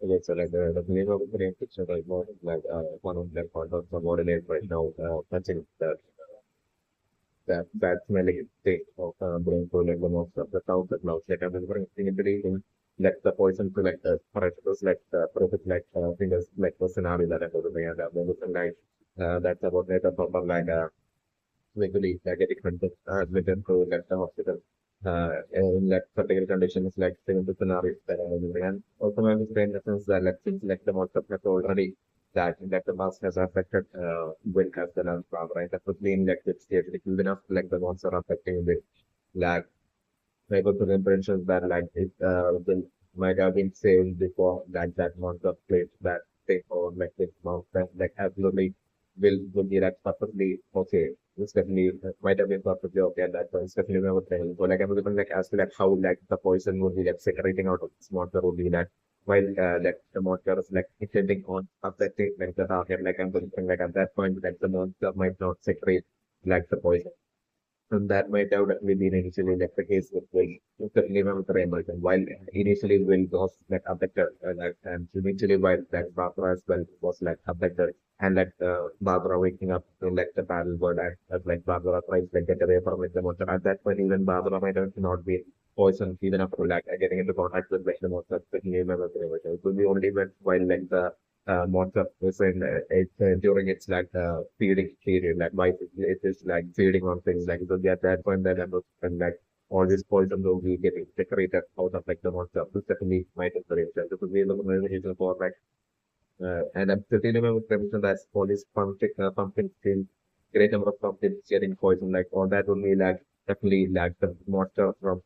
Okay, so like the name of the brain picture right now is like one of the part of the modern right now, touching that smelling state of brain to like the most of the sounds that now like I'm bringing into reading like the poison to like the parasites like the profit like fingers like the scenario that I'm going to and like that's about like a proper like regularly like a different written to like the hospital in like particular conditions like similar scenarios that are living. And also my brain essence that like things like the most of has already that the mask has affected will has the lungs problem, right? That would mean like it's even enough like the ones are affecting with like able to impressions that like it will might have been saved before like that amount of plates that take or like this amount that like absolutely will be like perfectly okay. It's definitely might have been perfectly okay at that point. It's definitely never thing. So like I'm looking like as to like how like the poison would be like separating out of this monster would be that while like the monster is like intending on affecting like the target like I'm thinking like at that point like the monster might not secrete like the poison. And that might have definitely been initially like the case with Will, certainly with Rainbow. While initially Will was like abducted, like, and eventually while like Barbara as well was like abducted, and like Barbara waking up to like the battle word as like Barbara tries to like, get away from it, the monster. At that point, even Barbara might have not been poisoned even after like getting into contact with like, the monster. It would be only when while like the monster is in during its like feeding period, like why it is like feeding on things like so at that point then and like all these poisons will be getting separated out of like the monster. This definitely might encourage that. This would be a little bit for like and I'm pretty remember mention that all these pumpkin still great number of pumpkins getting poisoned like all that would be like definitely like the monster from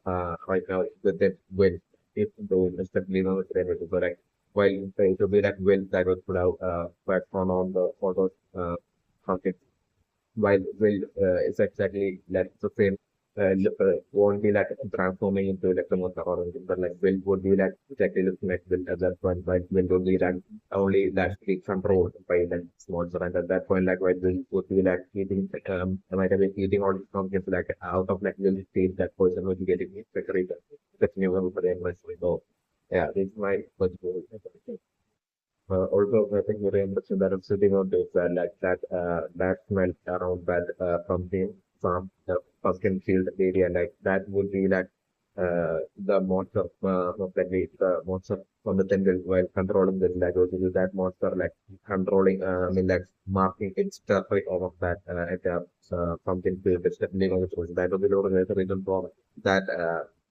right now with that will if though it's definitely not correct. While it would be like will that would put out platform on the photos pumpkin while will is exactly like the same won't be like transforming into electromagnetic or anything, but like will would be like exactly looking like will at that point, but will would be like only that be controlled by that sponsor, and at that point, like while will would be like eating might have been eating all these pumpkins like out of like will state that person would be getting separated. That's new for the English. So yeah, this is my first goal. Also, I think very interesting that I'm sitting on this that smell around that from the pumpkin field area, like that would be like the monster of the monster from the jungle while controlling the like would be that monster like controlling I mean like marking its territory over that at the pumpkin field that's definitely going to that would be the reason for that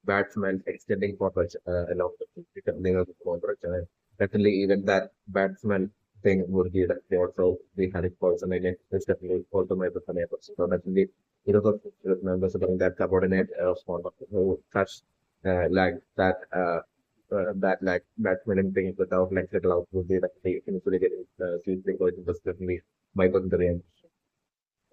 bad smell extending for such along the definitely even that bad smell thing would be that they also be having poison in it. It's definitely also my neighbors. So definitely it was members about that subordinate small who touch like that like that smelling thing without like little out would be that they eventually getting seriously poison was definitely my consideration.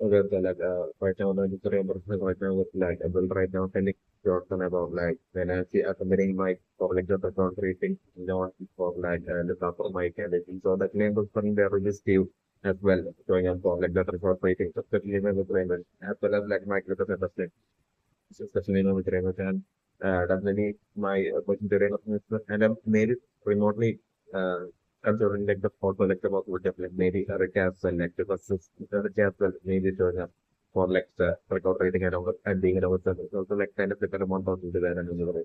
Okay, so like right now the story about right now with like I will right now telling Jordan about like when I see accompanying my public job account rating not for like the top of my candidate. So that name was from the register as well showing up for like the report rating, especially with Raymond, as well as like my critical assessment, especially with Raymond and definitely my question to Raymond and I'm made it remotely uh considering like the photo like about would definitely maybe a recap well like because the recap well maybe showing up for like the record rating and being an overseas also like kind of depend amount of into that and another.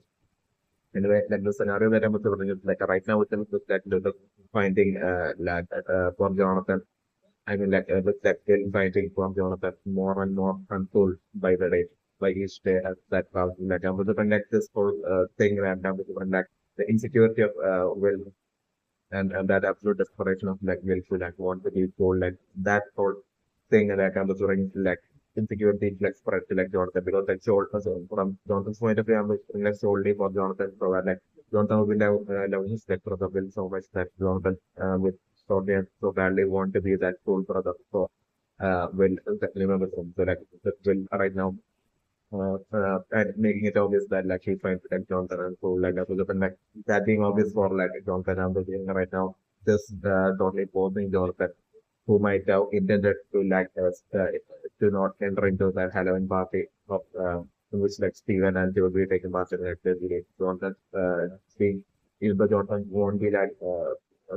Anyway, like the scenario that I'm observing is like right now with like the finding like for Jonathan. I mean like looks like still finding from Jonathan more and more controlled by the day by each day as that problem like I'm observing like this whole thing and I'm observing like the insecurity of will and that absolute desperation of like will to like want to be told like that whole thing and like I'm doing like insecurity like spread to like Jonathan because like so from Jonathan's point of view I'm looking like solely for Jonathan so like Jonathan will love his like brother Will so much that Jonathan with solely and so badly want to be that cool brother so will remember him so like that will right now and making it obvious that like he's trying to protect Jonathan and so like that was open like that being obvious for like Jonathan I'm doing right now. This totally posing Jonathan who might have intended to like to not enter into that Halloween party of in which like Steven and they will be taking part in like the Jonathan being if the Jordan won't be like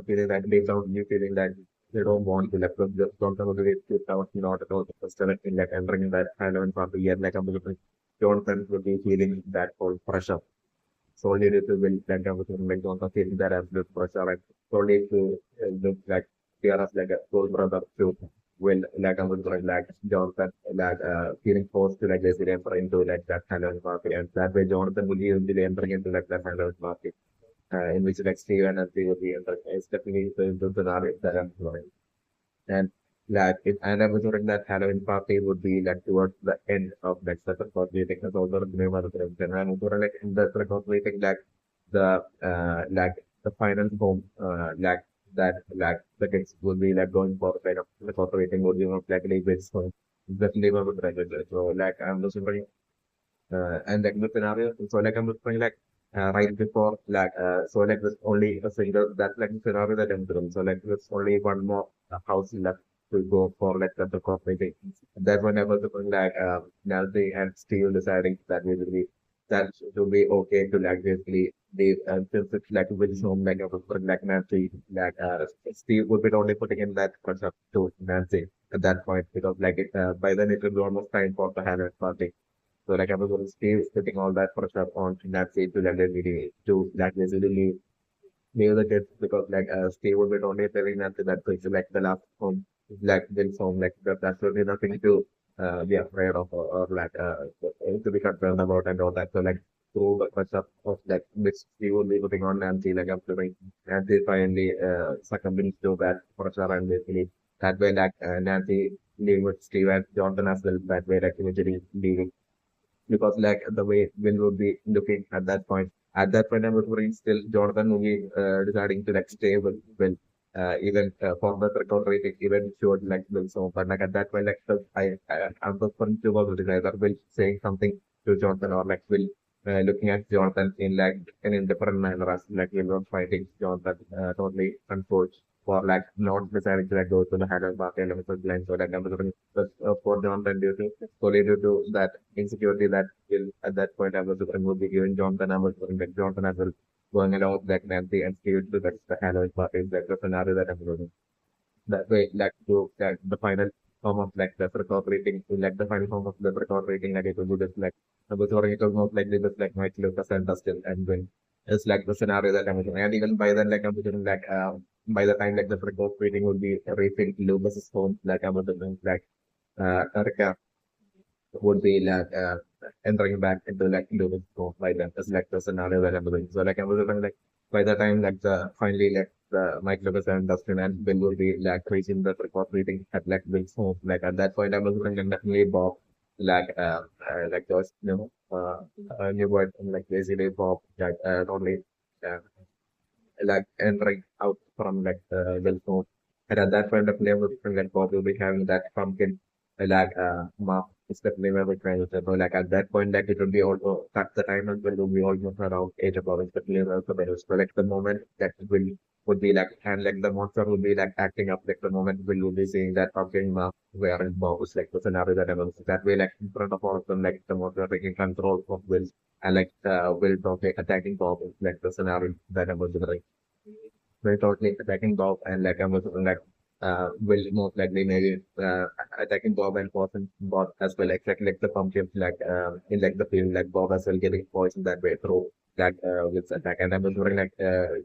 feeling that deep down you feeling that they don't want to like just don't know the way to not at all interested in like entering in that Halloween party yet like I'm looking Jonathan will be feeling that whole pressure. Solely due to will like everything like Jonathan feeling that absolute pressure and solely to look like fear as like a soul brother to will like I'm like Jonathan like feeling forced to like basically enter into like that Halloween party and that way Jonathan will be easily entering into like that Halloween party in which like Steven and they will be in it's definitely the scenario that I'm going. And like it, and I was wondering that Halloween party would be like towards the end of like the record meeting as also the name of the thing. And I'm wondering like in the record meeting like the final home like that like the kids would be like going for kind of record meeting would be most likely with so definitely one would graduate. So like I'm just wondering and like the scenario, so like I'm looking like right before like so like there's only a single that's like the scenario that I'm doing. So like there's only one more house left to go for like the cooperating. That one I was looking like Nancy and Steve deciding that basically that should be okay to like basically leave since it's like with home like I was putting like Nancy like Steve would be only putting in that concept to Nancy at that point because like it, by then it will be almost time for the Hannah party. So like I was going to stay putting all that pressure on that stage to London meeting to that basically leave the kids because like stay would be only telling that to that place like the last home like this home like that's really nothing to be afraid of or like to be concerned about and all that. So like through the pressure of like which she would be putting on Nancy like after like Nancy finally succumbing to that pressure and basically that way like Nancy leaving with Steve and Jonathan as well that way like eventually leaving because like the way Will would be looking at that point. At that point, I was worrying still Jonathan would be deciding to like stay with Will, even for the record rating, even showed like Will so. But like at that point, like I'm the one to was either Will saying something to Jonathan or like Will looking at Jonathan in like an indifferent manner as like Will was fighting Jonathan totally unforged for like not deciding to like go to the Haggard party and episode line. So like I was worrying for Jonathan due to solely due to that insecurity that will at that point I was looking would be given Jonathan. I was looking like Jonathan as well going along with like Nancy and Steve to the Halloween party, like the scenario that I'm looking. That way, like to like the final form of like the record rating, like the final form of the record rating, like it will be just like I was worrying it was most likely just like Mike Lucas and Dustin and Win. It's like the scenario that I'm looking. And even by then, like I'm looking like by the time like the record rating would be reaching Lucas's home, like I was looking like Erica would be like entering back into like Lumin's scope by then. That's like the scenario that I'm doing. So like I was looking like by the time like the finally like the Mike Lucas and Dustin and Bill will be like reaching the record reading at like Bill's home. Like at that point I was looking like definitely Bob like those new word like basically Bob like only uh, like entering out from like Bill's home. And at that point, definitely I was thinking that Bob will be having that pumpkin like mark is definitely very trying to so like at that point like it will be also at the time as well will be almost around 8 o'clock it's definitely also better. So like the moment that will would be like and like the monster will be like acting up like the moment will be seeing that pumpkin mark where in Bob is like the scenario that I was that way like in front of all of them like the monster taking control of Will and like Will totally attacking Bob is like the scenario that I was doing very totally attacking Bob and like I was like will most likely maybe attacking Bob and poison Bob as well exactly like the pumpkin like in like the field like Bob as well getting poisoned that way through that with attack and I was wondering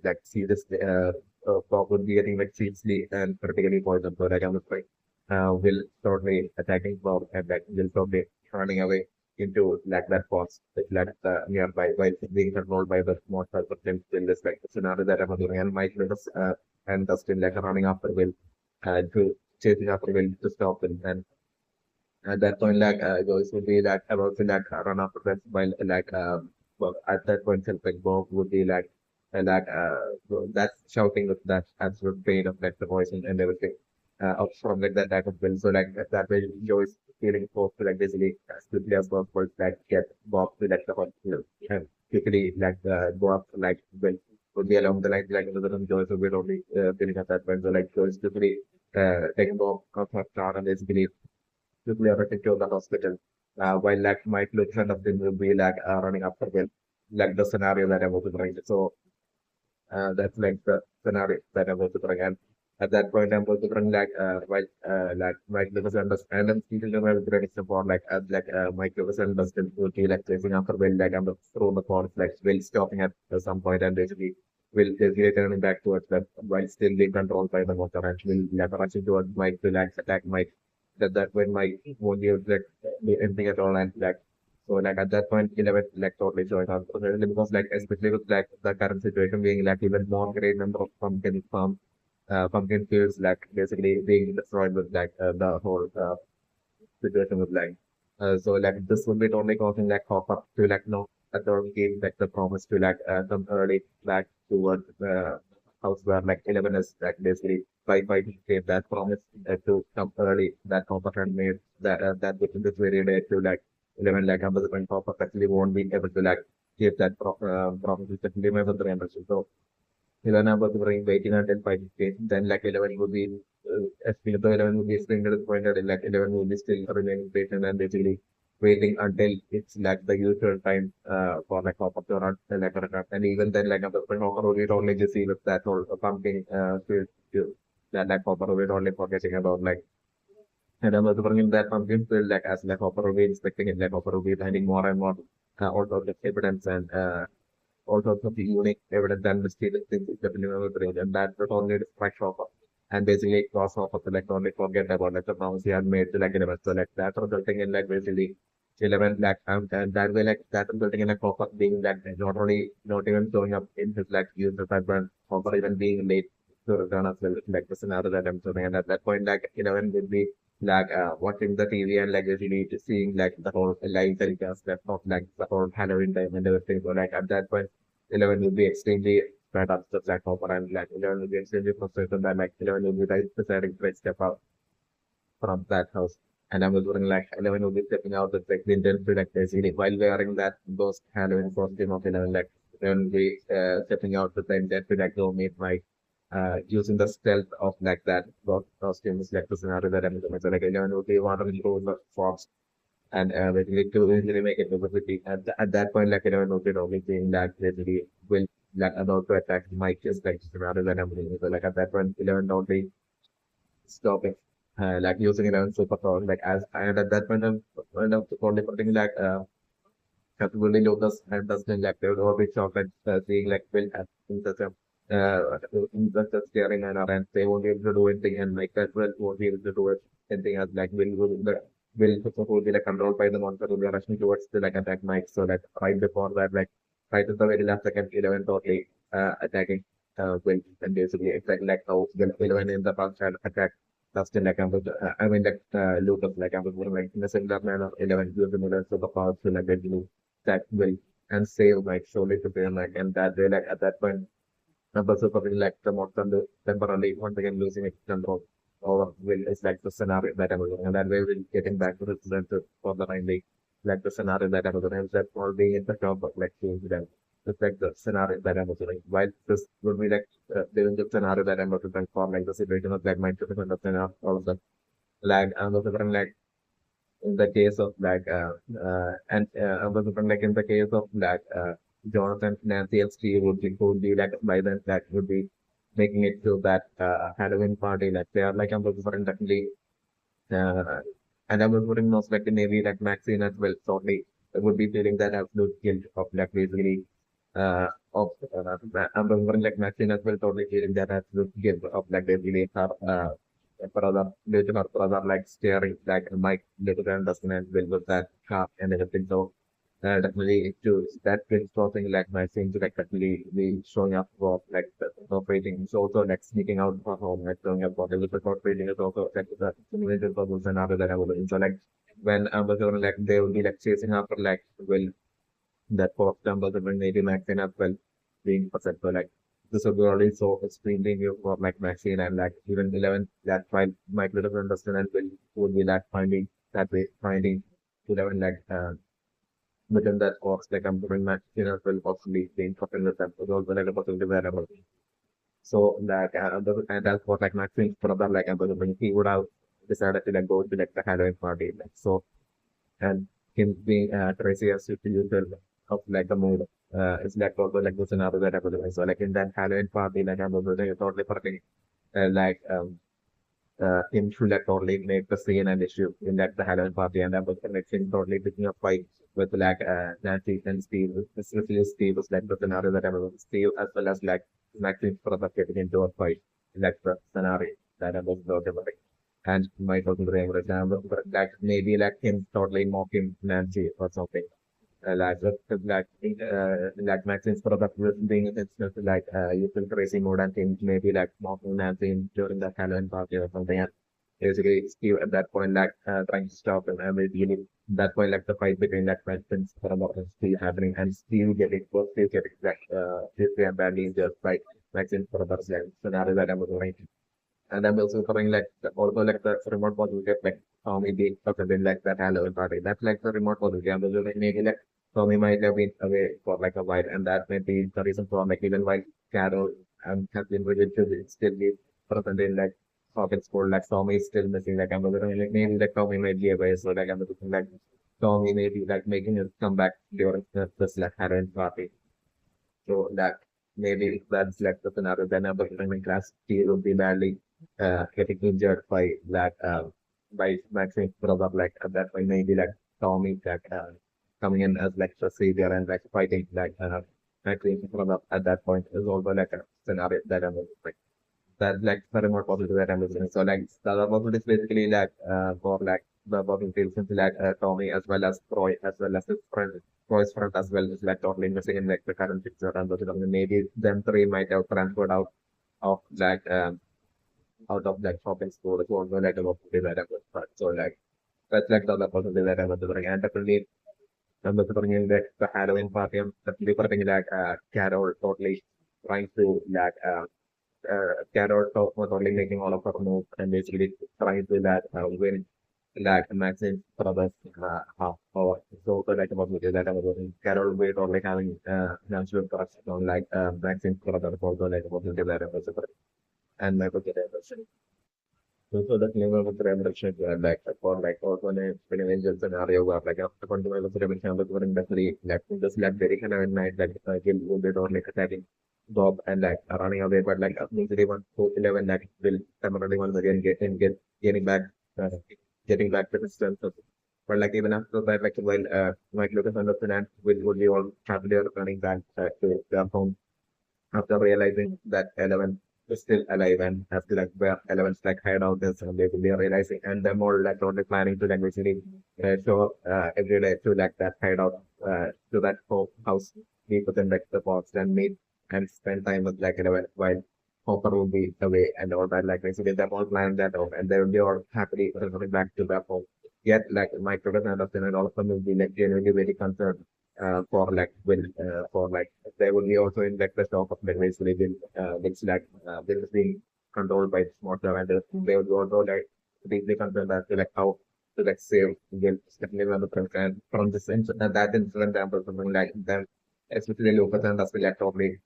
like see this Bob would be getting like seriously and critically poisoned so like I was like will totally attacking Bob and like will totally running away into like that box like nearby while being controlled by the monster person in this like scenario that I'm doing and Mike Lucas and Dustin like running after Will to chasing after Will to stop him and at that point like Joyce would be like about to like run after them while like well, at that point like Bob would be that's shouting with that absolute pain of like the voice and everything up from like that type of will. So like that way Joyce feeling forced to like basically as quickly as possible like get Bob to like the hospital and quickly like go up like will would be along the line like another Joyce would be only feeling at that point. So like Joyce quickly taking Bob off her car and basically quickly rushed to the hospital. While like Mike looks and of them will be like running after them, like the scenario that I was writing. So That's like the scenario that I'm going to bring. And at that point, I'm going to bring like the misunderstanding and people know very support my misunderstanding will be like chasing after will like I'm through the course like will stopping at some point and basically will basically turning back towards that while still being controlled by the motor and will like rushing towards Mike to like attack Mike that when Mike won't be able to like do anything at all and like so like at that point, 11 like totally showing up. So, really, because like especially with like the current situation being like even more great number of pumpkin fields like basically being destroyed with like the whole situation with like so like this would be only causing like hop up to like no authority gave like the promise to like come early back towards the house where like 11 is like basically by gave that promise to come early that Hopper had made that within this very day to like 11 like when Hopper actually won't be able to like give that promise especially my brother and so 11 was waiting until 5:15. Then like 11 would be though 11 would be explained at the point that like 11 would be still remaining patient and basically waiting until it's like the usual time for like hop up to run like a run. And even then like the Hopper would only just see with that whole pumpkin that like Hopper would only forgetting about like and I was bringing that pumpkin field like as like Hopper would be inspecting it like Hopper would be finding more and more all sorts of evidence and all sorts of unique evidence and mysterious things is definitely on the brain, and that not only distract Hopper and basically cause Hopper to like only forget about like the promise he had made to like 11. So like that resulting in like basically 11 like and that way like that resulting in like Hopper being like not only not even showing up in his like user type but Hopper even being late to return as well like the scenario that I'm showing and at that point like 11 will be like watching the TV and like basically just seeing like the whole live telecast of like the whole Halloween time and everything. So like at that point 11 will be extremely fed up just like Hopper and like 11 will be extremely frustrated that like 11 will be like deciding to step out from that house. And I was wondering like 11 will be stepping out with like the intent to like basically while wearing that those Halloween costume of 11 like 11 will be stepping out with the intent to like go meet my using the stealth of like that those costumes like the scenario that I'm doing. So like 11 will be wandering through the forest and basically to really make it visibility. At that point, like 11 will be only seeing that basically will like about to attack Mike just like rather than everything. So like at that point, 11 only stopping like using 11 superpower like as and at that point I'm only putting like really Lucas and Dustin like they would all be shocked at seeing like Will at such a just staring at her and they won't be able to do anything and like that Will won't be able to do it anything as like Will will be like controlled by the monster will be rushing towards the like attack Mike so that right before that like right at the very last second 11 totally attacking Will and basically exactly like how Will 11 in the past had attacked Dustin like I mean like Lucas like I was like in a similar manner 11 using the superpowers to like get that will and save like solely to pay like and that way like at that point number superville like the monster temporarily once again losing its control over will is like the scenario that I'm doing and that way we're getting back to the center for the 90 like the scenario that I'm doing that all being in the top of like change them it's like the scenario that I'm doing while this would be like doing the scenario that I'm doing for like the situation of like my 50% of all of them like I'm also like in the case of like in the case of Jonathan, Nancy, and Steve would be like by then that would be making it to that Halloween party. Like they are like I'm different definitely, uh, and I'm wondering most like maybe like Maxine as well. Certainly, would be feeling that absolute guilt of like basically of I'm wondering like Maxine as well. Totally feeling that absolute guilt of like basically her brother, little her brother like staring like Mike little and Dustin and Will with that car and everything. So definitely to that brings something like my thing to like definitely be showing up for like the operating. It's also like sneaking out for home, like showing up for the operating is also like the simulated puzzles and other that I was in. So like when I was on like they will be like chasing after like Will that fourth number that when maybe Maxine as well being percent. So like this would be already so extremely new for like Maxine and like even 11 that while Mike little understand and Will would be like finding that way finding 11 like within that course like I'm doing Maxine as well possibly being fucking with them. So those were like a possibility variable. So that and that's what like Maxine's brother like I'm going to bring he would have decided to like go to like the Halloween party like so and him being Tracy as usual of like the mood it's like also like the scenario that I was doing. So like in that Halloween party, like I was doing totally party, like him should like totally make the scene and issue in that the Halloween party, and that was like him totally picking up fight with like Nancy and Steve. Especially Steve was like the scenario that I was Steve as well as like Maxine's brother getting into a fight in that the scenario that I was talking about. And might also bring an example, but like maybe like him totally mocking Nancy or something. Like Maxine's product was being instance like you feel crazy mode and things maybe like mocking Nancy during the Halloween party or something. And basically Steve at that point like trying to stop him and really that point like the fight between like Maxine's product and Steve happening and Steve getting like Steve and badly injured by Maxine's product like scenario that I was writing. And I'm also covering like also like the remote possibility of like Tommy being something like that Halloween party. That's like the remote possibility. And also like maybe like Tommy might have been away for like a while, and that may be the reason for like even while Carol has been rejected, it still be present in like Hawkins school. Like Tommy is still missing. Like I'm wondering like maybe like Tommy might be away. So like I'm looking like Tommy may be like making his comeback during this like Halloween party. So that maybe if that's like the scenario, then upper primary class he will be badly getting injured by that by Maxine brother like at that point maybe like Tommy like coming in as like the savior and like fighting like Maxine brother at that point is also like a scenario that I'm like that like the more positive that I'm listening. So like the other positive is basically like for like the working fields like Tommy as well as Troy as well as his friend Troy's friend as well is like totally missing in like the current picture and those maybe them three might have transferred out of like out of like shopping store it's also like a positive that I was so like that's like the other positive that I was doing and definitely I'm bringing like the Halloween party I'm definitely putting like Carol totally trying to like Carol was only making all of her moves and basically trying to that win that Maxine brothers half power. So like about me that I was doing Carol wait or like having natural crush on like Maxine brother also like about the that I was and my book so the claim of the revolution like for like also a presidential scenario where like according to my revolution was going definitely like just like very kind of night like Gil would be or like attacking Bob and like running away but like usually 1 4 11 like will temporarily once again getting back uh, getting back to the strength of but like even after that like while Mike Lucas understood and would be all happily running back to their home after realizing that Eleven is still alive and has to like where Eleven's like hideout is and they are realizing and they're more like totally planning to like basically show up every day to like that hideout to that house meet within like the box and meet and spend time with like Eleven while Hopper will be away and all that like basically they're all planning that out and they will be all happily returning back to their home. Yet like Mike Lucas understand and all of them will be like genuinely very concerned for like will for like they will be also in like the stock of like basically which like will is being controlled by smart and they will also like deeply concerned as to like how to like save Gil definitely one of the and from this incident that incident or something like them especially Lucas and that's like totally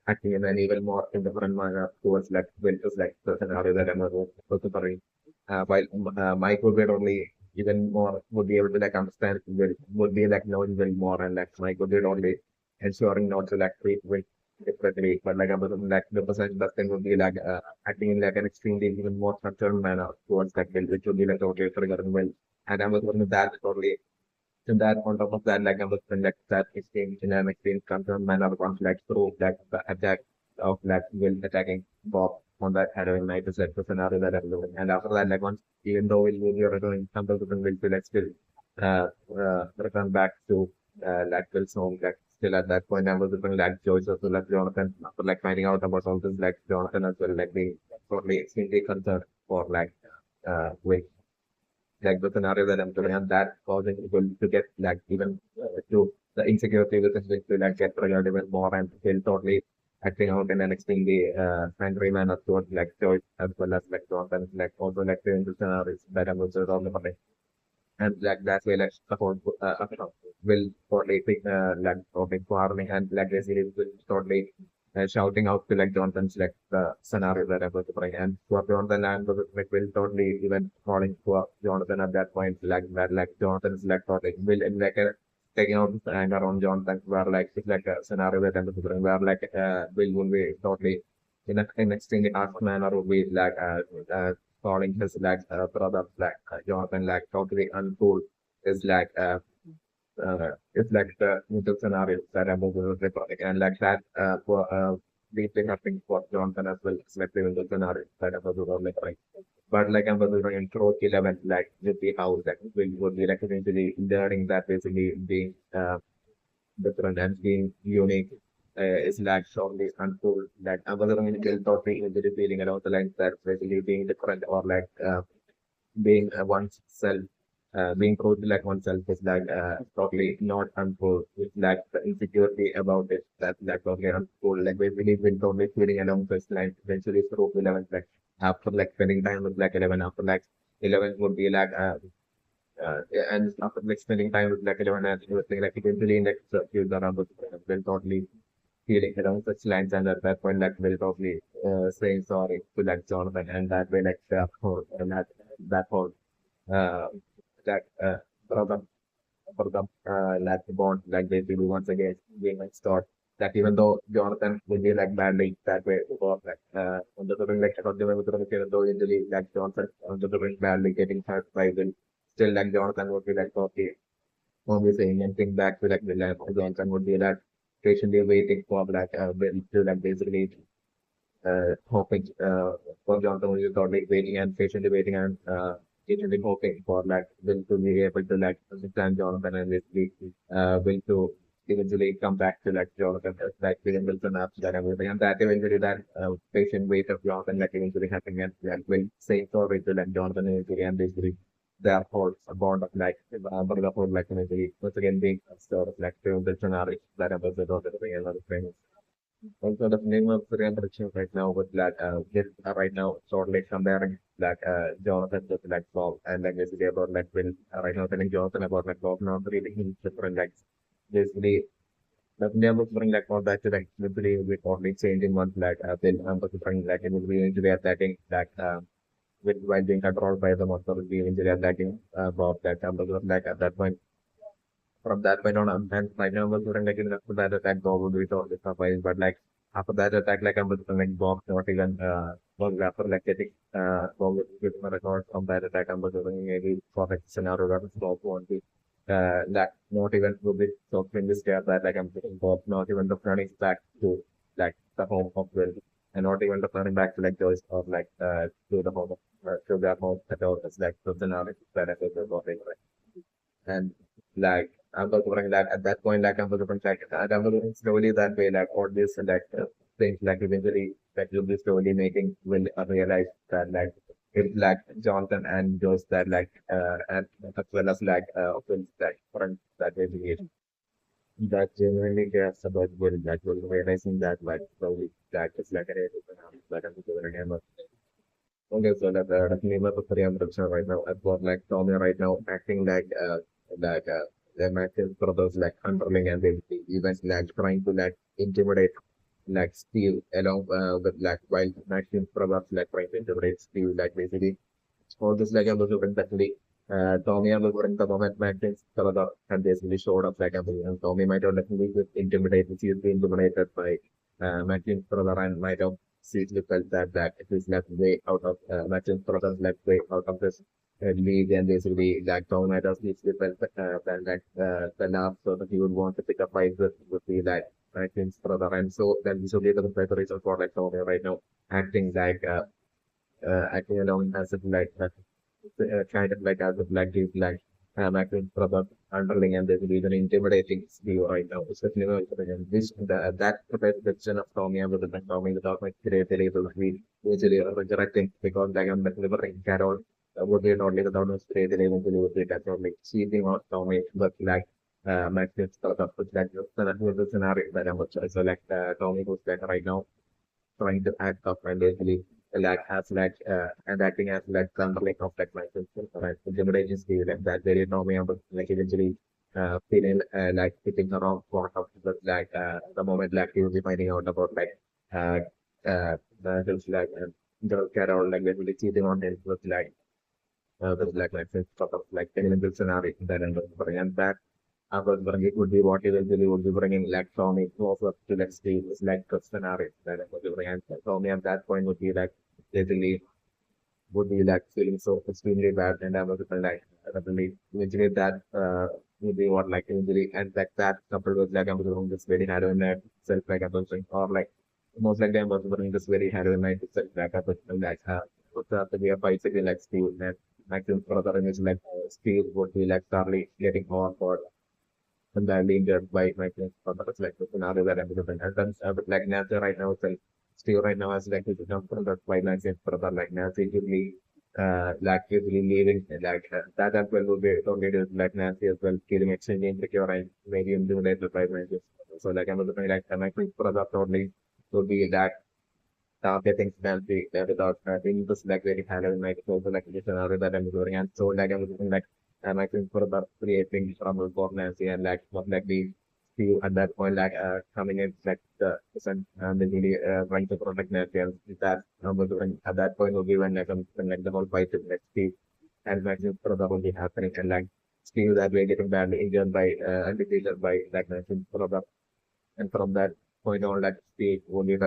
acting in an even more indifferent manner towards like Will is like the scenario that I'm also sorry while Mike would be only even more would be able to like understand Will would be like knowing Will more and like Mike would be only ensuring not to like treat Will differently but like about like the person Dustin would be like acting in like an extremely even more structured manner towards like Will which would be like totally triggering Will and I was one of that totally to that on top of that, like I was like that extreme dynamic being concerned manner conflict through like the attack of like Will attacking Bob on that Halloween night is like the scenario that I'm doing. And after that, like once even though Will be returning, some people will be like still return back to like Will's home, like still at that point I was looking like Joyce or like Jonathan after like finding out about all this like Jonathan as well, like being totally extremely concerned for like Will like the scenario that I'm doing, and that causing people to get like even to the insecurity with respect to like get triggered even more and feel totally acting out in an extremely angry manner towards like choice as well as like Jonathan, like also like the scenarios that I'm also talking about. And like that's why like support will totally like totally farming and like basically will totally shouting out to like Jonathan's like the scenario that I was bring and for Jonathan and like will totally even calling for Jonathan at that point like that like Jonathan's like totally will in like a taking out the anger on Jonathan, where like it's like a scenario that I'm considering, where like Will would be totally in extremely harsh manner would be like calling his like brother like Jonathan like totally uncool is like it's like the middle scenario that I'm recording and like that for deeply happening for Jonathan as well. It's like the middle scenario that I'm recording. But like I'm going in through 11, like with the house that we would be like eventually learning that basically being different and being unique is like shortly unfold that I'm going to tell totally into the feeling and also like that basically being different or like being oneself, being true to like oneself is like totally not unfold. It's like the insecurity about it that like totally unfold. Like basically when totally feeling along this like eventually through 11 like after like spending time with like 11 after like 11 would be like and after like spending time with like 11 and everything like eventually like feels around will totally feeling along such lines and at that point like will totally saying sorry to like Jonathan and that way like that whole and that whole uh, that brother for the like bond like basically once again being restored. That even though Jonathan will be like badly that way or like on the other like I don't remember though usually like Jonathan on the other badly getting hurt by Will. Still like Jonathan would be like okay, always saying anything back to like the lab Jonathan would be like patiently waiting for like Will to like basically hoping for Jonathan was totally waiting and patiently waiting and patiently hoping for like Will to be able to like understand Jonathan and basically Will to eventually come back to like Jonathan like within Wilson after that everything and that eventually that patient wait of Jonathan like eventually happening and like Will saying sorry to like Jonathan eventually and basically their whole bond of like but the whole like eventually once again being sort of like to the scenario that episode of the another thing. Also, the name of the reproduction right now with that right now sort of like comparing like Jonathan with like Bob and like basically about like Will right now telling Jonathan about like Bob now reading him different like basically the name of bring like all that to like literally will be totally changing once like then to bring like it will be eventually attacking like with while being controlled by the monster will be eventually attacking Bob that like at that point from that point on, and right now was during like after that attack, Bob would be totally surprised. But like after that attack, like I was like Bob not even was after like getting Bob would get my record from that attack. I was doing maybe for like scenario that was Bob won't be that not even would be so in this case that like I'm getting Bob not even returning back to like the home of Will and not even returning back to like Joyce or like to the home of to their home at all. It's like the scenario that I was and like I'm not going that at that point, like I'm going like and I'm going slowly that way, like all this and like things like eventually like you'll be slowly making will realize that like it's like Jonathan and Joe's that like and as well as like will that front that way behave. That genuinely cares about will that will realizing that like slowly that is like like I'm doing again. Okay, so that the name of the Korean production right now, I've got like Tommy right now acting like the Matthews brothers like controlling and basically even like trying to like intimidate like Steve along with like while Matthews brothers like trying to intimidate Steve like basically all this like I was looking definitely Tommy I was looking the moment Matthews brother and basically showed up like and Tommy might have definitely been intimidated, she's been intimidated by Matthew's brother and might have seriously felt that it is left way out of Matthew's brother left way out of this league and basically like Tom might have seriously felt that the laugh so that he would want to pick up fight with the like Matthew's brother and so then so later the preparation for like Tommy right now acting like acting along as if like kind of like as if like he's like Macron's brother underling and there's even intimidating view right now, especially when this that perception of Tommy and with the Tommy without my creative able to be usually resurrecting because like I'm delivering Carol would be not like without no creative able to do it at all like cheating on Tommy but like Macron's brother which like that was the scenario that I'm so like Tommy who's like right now trying to act up and basically like has like and acting as like controlling of like my system right intimidating skill like that very normal but like eventually feeling like hitting the wrong part of like the moment like he will be finding out about like uh just like the Carol like basically cheating on him with like my friend sort of like any scenario that I'm and that I was bringing it would be what eventually would be bringing electronic closer to that stage is like the scenario that I would be bringing. And for me at that point would be like basically would be like feeling so extremely bad and I was like I believe eventually that would be what like injury and like that coupled with like I was doing this very heroin night itself like I was doing or like most likely I was doing this very heroin night itself like I was doing like what's up to be a bicycle like Steve and maximum further image like Steve would be like thoroughly getting on for and then injured by my friends for the like the scenario that I'm doing and then like nature right now itself Steve right now has like to come from that by Nancy further like Nancy usually like usually leaving like that as well would be only do like Nancy as well feeling extremely insecure and maybe intimidated by my friends. So like I'm looking like my friends further totally would be that getting Nancy without being just like very handled in my also like this scenario that I'm doing and so like I'm looking like my friends further creating trouble for Nancy and like what like the feel at that point like coming in like the person and then really trying to protect Nancy and that was when at that point will be when like when, like the whole fight with like Steve and Max's brother will be happening and like Steve that way getting badly injured by and defeated by like Max's brother and from that point on like Steve will be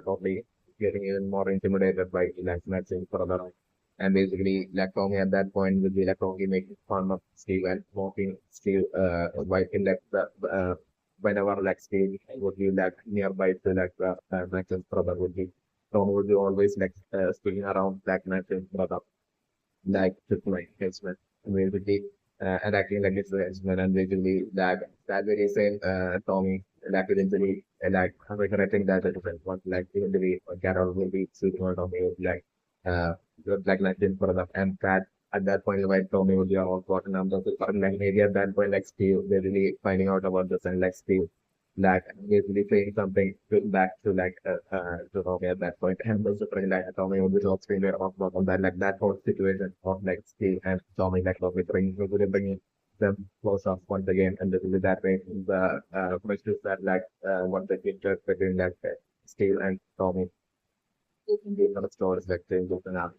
totally getting even more intimidated by like Max's brother and basically like Tommy at that point will be like Tommy making fun of Steve and mocking Steve while in like the whenever like Steve would be like nearby to like Max's brother would be Tom would be always like speaking around like Max's brother like to my henchman basically and acting like it's a henchman and basically that very same Tommy like eventually like regretting that at different point like eventually Carol will be shooting on Tommy like uh like nothing for that and that at that point like Tommy would be all gotten numbers but like maybe at that point like Steve they're really finding out about this and like Steve like basically saying something to back to Tommy at that point and also like Tommy would be so extremely off about that like that whole situation of like Steve and Tommy like Tommy bringing them close up once again and this is that way the question is that like what the future between like Steve and Tommy in the stores like change of the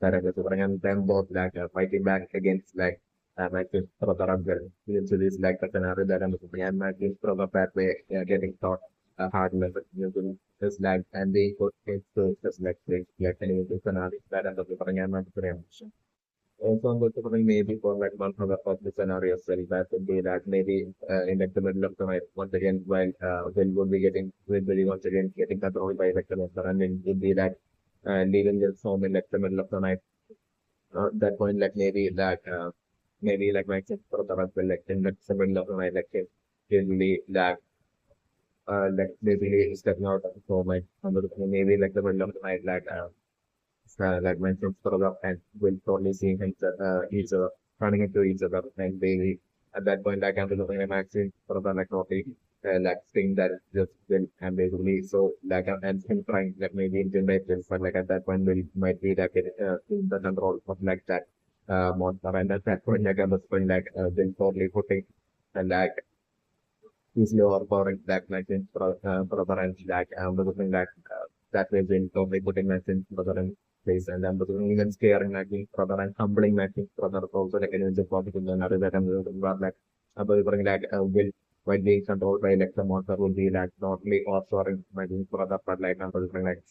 that is and them both like fighting back against like my fifth brother uncle. So this like the scenario that I'm looking at my fifth brother that way getting taught hard lesson using this like and they put it to just like any scenario that I'm looking at my friend. Also, I'm going to bring maybe for like one of the scenarios well, that would be that maybe in like the middle of the night once again when we'll be getting will be once again getting controlled by like the monster and then would be like leaving this home in like the middle of the night that point, like maybe like my kids for the husband, like in the middle of the night, like usually like basically stepping out of home, like maybe like the middle of the night, like my kids for the and will totally see each other running into each other, and they at that point, like I'm looking at my kids for the like totally. Like saying that just will and basically so like and him trying like maybe intimidate this but like at that point we might be like in the control of like that monster and at that point like I was going like then totally putting and like easily overpowering like in brother and like was looking like that way then totally putting my sin brother in place and then was even scaring like in brother and humbling my sin brother also like in the positive another that I'm looking about like about like will while being controlled by like the monster will be like not only offshoring my sin brother but like I'm looking like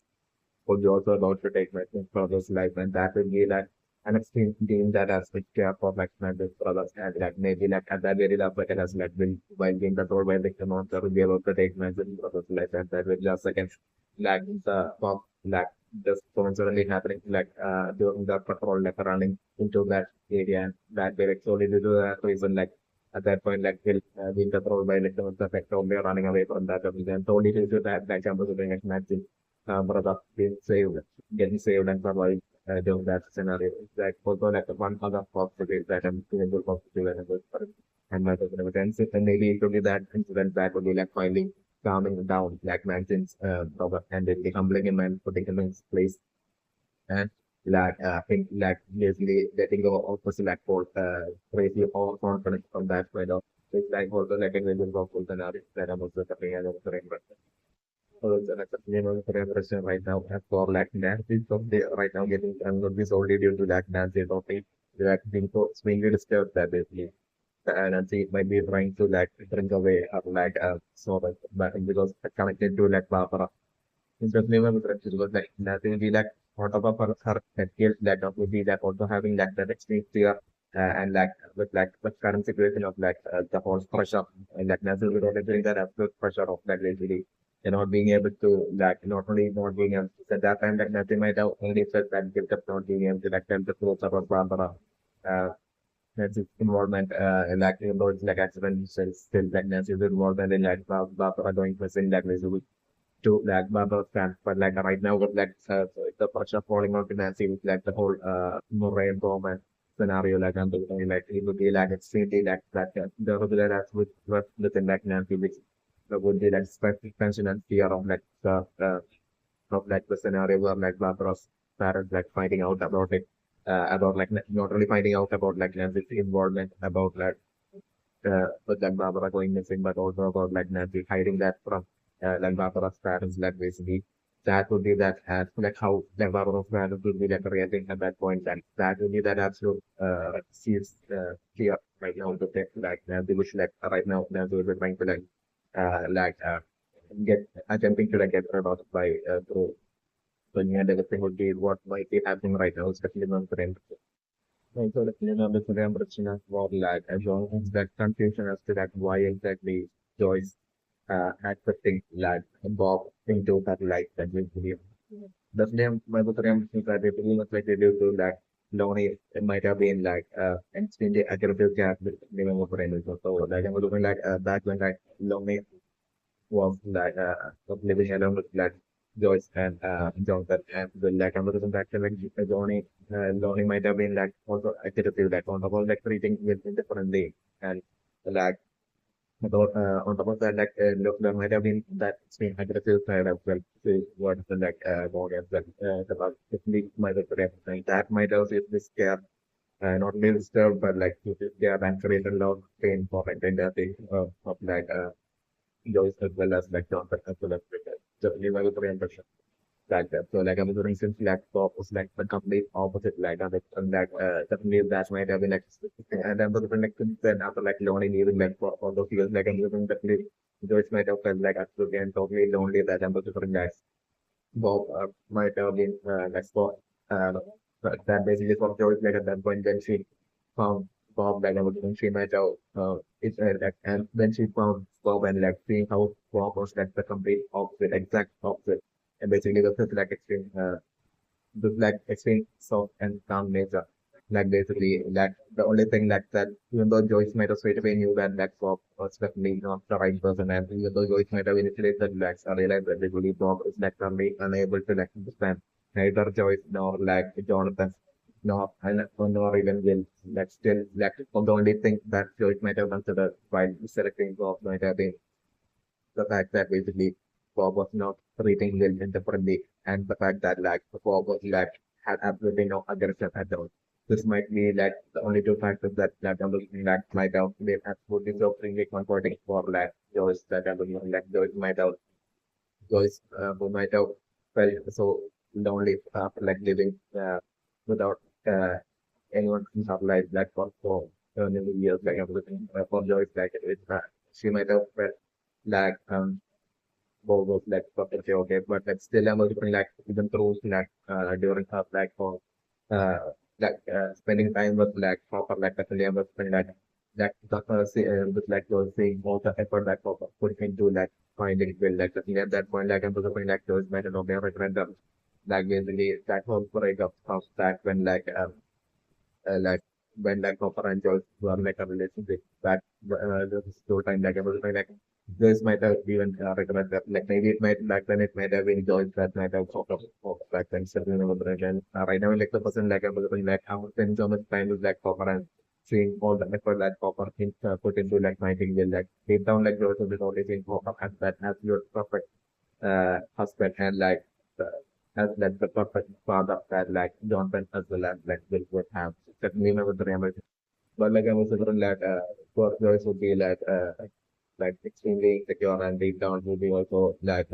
would be also about to take my brother's life, and that will be like an extreme team that has to care for like my big brothers, and like maybe like at that very level, it has like been while being controlled by like the monster will be able to take my big brother's life, and that will just again like the pop like just coincidentally happening like during the patrol like running into that area, and that way like solely due to that reason like. At that point, like will being controlled by like the effect of running away from that, and solely due to that, like I'm doing a brother being saved, getting saved and survived during that scenario. It's like also like one other positive that I'm feeling good positive and good for it. And my evidence and maybe it could be that incident that would be like finally calming down like Mansion's brother and then the humbling him and putting him in his place and like think like basically letting go of person like for crazy or confidence from that point of it's like also like a really powerful scenario that I'm also talking about. Right now for like dances of the right now getting I'm not be solely due to like dances of it that being so extremely disturbed that basically and she might be trying to like drink away her like so but because it's connected to like Barbara. Interestingly, when it was like that will be like on top of her skills that would be like also having like that extreme fear and like the current situation of like the whole pressure and like Nazir without entering that absolute pressure of like really not being able to like not only not being able to at that time like Nazir might have only felt that guilt of not being able to like tell the truth about Barbara. Uh, Nancy's involvement in like even though it's like accident still like Nancy's involvement in like Barbara going missing like basically to like Barbara fans, but like right now with like so the pressure falling on to Nancy with like the whole Murray and Bowman scenario like I'm doing like it would be like extremely like that the regular that's with within like Nancy which would be like suspension and fear of like the scenario where like Barbara's parents like finding out about like not only finding out about like Nancy's involvement about like with like Barbara going missing, but also about like Nancy hiding that from like Barbara's parents, like basically that would be that like how like Barbara's parents would be like reacting at that point, and that would be that absolute she's clear right now to take like Nancy which like right now Nancy would be trying to like get attempting to like get rid of by through so yeah, the thing would be what might be happening right now, especially on the right, so the clean up the remembrance about like as well as that confusion as to that why exactly Joyce accepting like Bob into her life that we believe. The name my book remembrance that they pretty much like they do to like Lonnie it might have been like extremely aggressive cat with remember friends. So like I'm looking like back when like Lonnie was like living alone with like Joyce and Jonathan and the like I'm looking back to like Johnny Lonnie might have been like also aggressive like on top of like treating with differently and like about on top of that like look there might have been that extreme aggressive side as well to what the like more as well about definitely might have represented that might also is this scare not only disturbed but like to this scare and create a lot of pain for like the identity of like Joyce as well as like Jonathan as well as definitely very impression like that. So like I'm doing since like pop was like the complete opposite like and like definitely that might have been like and I'm looking like then after like lonely leaving like for all those years like I'm looking definitely Joyce might have felt like absolutely and totally lonely that I'm looking like Bob might have been like for uh but that basically for Joyce like at that point then she found Bob like when she might have it's like and then she found Bob and like seeing how Bob was like the complete opposite, exact opposite. And basically the first like extreme the like extreme soft and calm nature. Like basically that the only thing that even though Joyce might have straight away knew that Bob was definitely not the right person and even though Joyce might have initially said like I realized that basically Bob is like probably unable to like understand neither Joyce nor like Jonathan nor even Will. Like still like the only thing that Joyce might have considered while selecting Bob might have been the fact that basically Bob was not treating Will indifferently and the fact that like Bob was like had absolutely no aggression at all. This might be like the only two factors that I'm looking at might have been absolutely so extremely comforting for like Joyce that I'm looking like Joyce who might have felt so lonely after like living without uh, anyone in her life like for many years like everything for Joyce like she might have felt like was like perfectly okay, but like still I'm looking like even through like during her like for uh spending time with like proper like definitely I was spending like with like those seeing all the effort that proper putting into like finding will like definitely at that point like I'm looking like those better of their random like basically that whole breakup of that when like when like proper and Joyce were like a relationship that this is still time like I was like this might have even regret that like maybe it might back then it might have been Joyce that might have of back then certainly remember again right now like the person like I was like I would spend so much time with like proper and seeing all the effort that proper things put into like finding will like deep down like Joyce is always saying proper as that as your perfect husband and like as like the perfect father that like Jonathan as well as like Will would have. Certainly never the reality. But like I was saying that for Joyce would be like extremely insecure and deep down would be also like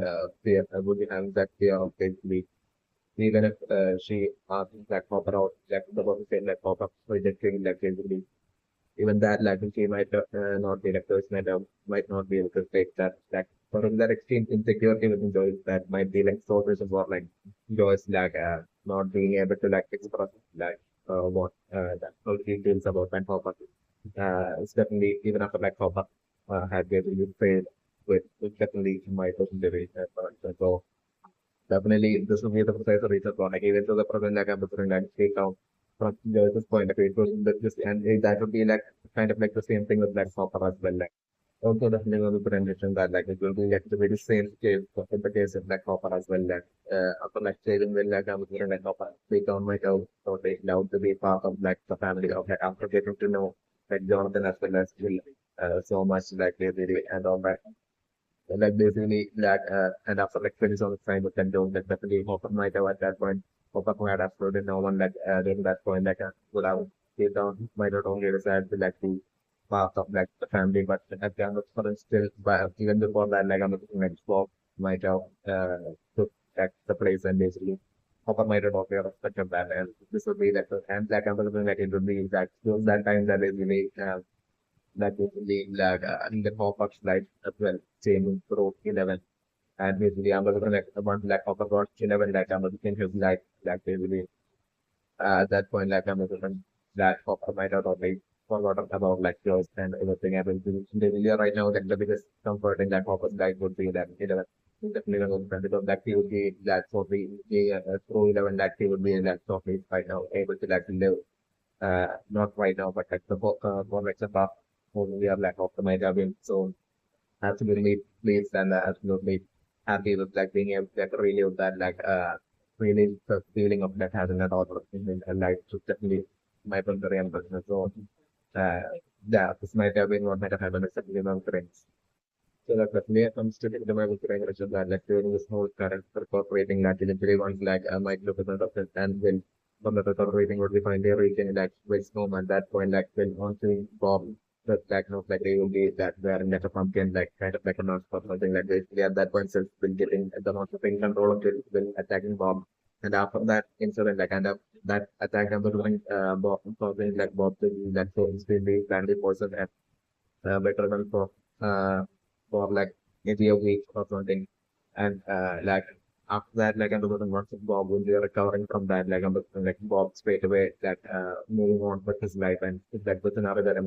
fear would be having that fear of basically even if she asks like pop out like the person saying like pop up rejecting like basically even that like she might not be like those might not be able to take that for that extreme insecurity within Joyce that might be like so reason for like Joyce like not being able to like express like what that how she feels about Ben Hopper. It's definitely even after like Hopper had basically failed with definitely my percentage so definitely, this will be the precise reason for like even to the present like I'm considering like take out from this point of view. It will just and that would be like kind of like the same thing with Black Panther as well. Like also definitely going to put in addition that like it will be like the very same case in the case of Black Panther as well. Like after like saving will like I'm considering like Panther take on my own so they allowed to be part of like the family of like after getting to know like Jonathan as well as Will so much like they really and all that like basically that and after like finish on the time with them doing that definitely Hopper might have at that point Hopper who had absolutely no one like during that point like would have stayed down might not only decide to like be part of like the family but at the end of the still but even before that like I'm looking like Bob might have took like the place and basically Hopper might have aware of such a bad and this would be like and like I'm looking like it would be that that time that basically that basically like in the pop-up slide as well, same Pro 11. And basically I'm looking like one like pop-up watch 11 like I'm looking his like basically at that point like I'm looking that pop-up might have already forgotten about like yours and everything. I will be basically right now like the biggest comfort in that pop-up slide would be that 11. Definitely not going to because that he would be that for the Pro 11 that he would be in that softly right now able to like live not right now, but like the convection path we are like optimized in. So absolutely pleased and absolutely happy with like being able to like, relive that like really the feeling of that having that order in life. So definitely my primary and business. So uh, yeah, this might have been what might have happened with some of friends. So that definitely comes to the level of Richard that like during this whole current corporating that eventually once like might look at the and will from the corporating would be finally reaching like which home at that point like will on to Bob the like no like they will be that they are in like a pumpkin like kind of like a nurse or something like this. At that point self will getting the nurse taking control of it will attacking Bob. And after that incident like and that attack number one Bob something like Bob to that so instantly family person and better than uh for like maybe a week or something. And like after that, like I'm looking once Bob will be recovering from that, like I'm looking like Bob straight away that moving on with his life and it's like the scenario that I'm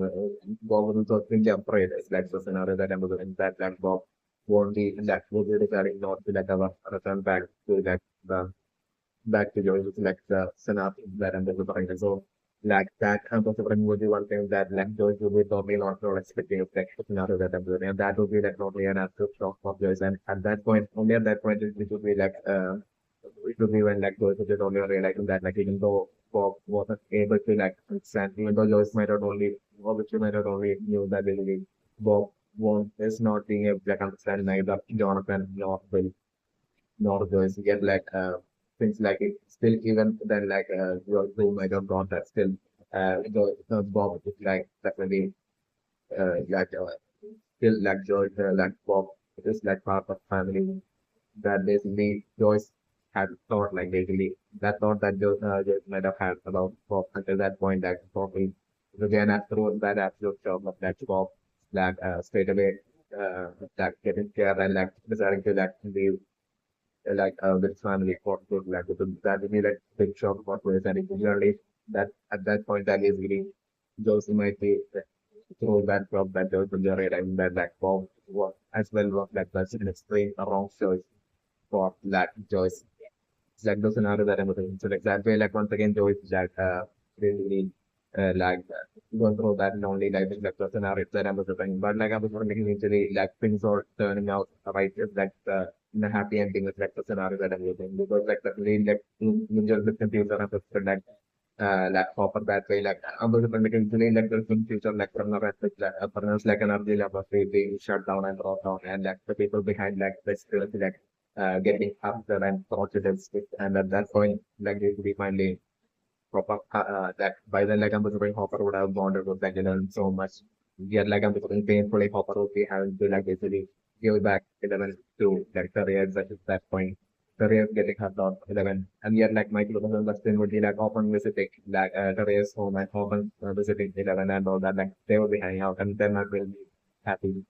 Bob was also really afraid. It's like the scenario that I'm looking that like Bob won't be that will be deciding not to like ever return back to like the back to join like the scenario that I'm looking at. So like that considering would be one thing that like Joyce would be totally not expecting of like the scenario that I'm doing. And that would be like totally an absolute shock for Joyce. And at that point, only at that point it would be like it would be when like Joyce would only realizing that like even though Bob wasn't able to like understand, even though Joyce might not only obviously might not only knew that basically Bob won't is not being able to like understand neither Jonathan nor Will nor Joyce yet like things like it still even then like you might have gone that still the Bob is like definitely like still like George like Bob it is like part of family that basically Joyce had thought like basically that thought that Joyce might have had about Bob until that point that probably again after that absolute shock of that Bob like straight away like getting scared and like deciding to like leave like with family for good like with that would be like big shock for Chris and particularly that at that point that is really Josie might be through that job that Josie will generate and that like Bob was as well was like that's an extreme wrong choice for that Joyce. It's like the scenario that I'm looking. So like that way like once again Joyce is like really like going through that lonely life is like the scenario that I'm looking. But like I was wondering initially like things are turning out right is like in a happy ending is like the scenario that I'm looking because like the really like just the computer and the like proper that way like I'm looking like usually like the future like from the rest like partners like energy level being shut down and brought down and like the people behind like the still like getting after and positive and at that point like it would be finally proper that by then like I'm becoming Hopper would have bonded with Benjamin so much. Yet like I'm becoming painfully Hopper would be having to like basically give back 11 to like career at that point. Darius getting hurt on 11. And yet, like Michael and Dustin would be like often visiting like Darius home and often visiting 11 and all that. Like they would be hanging out and then I will be happy.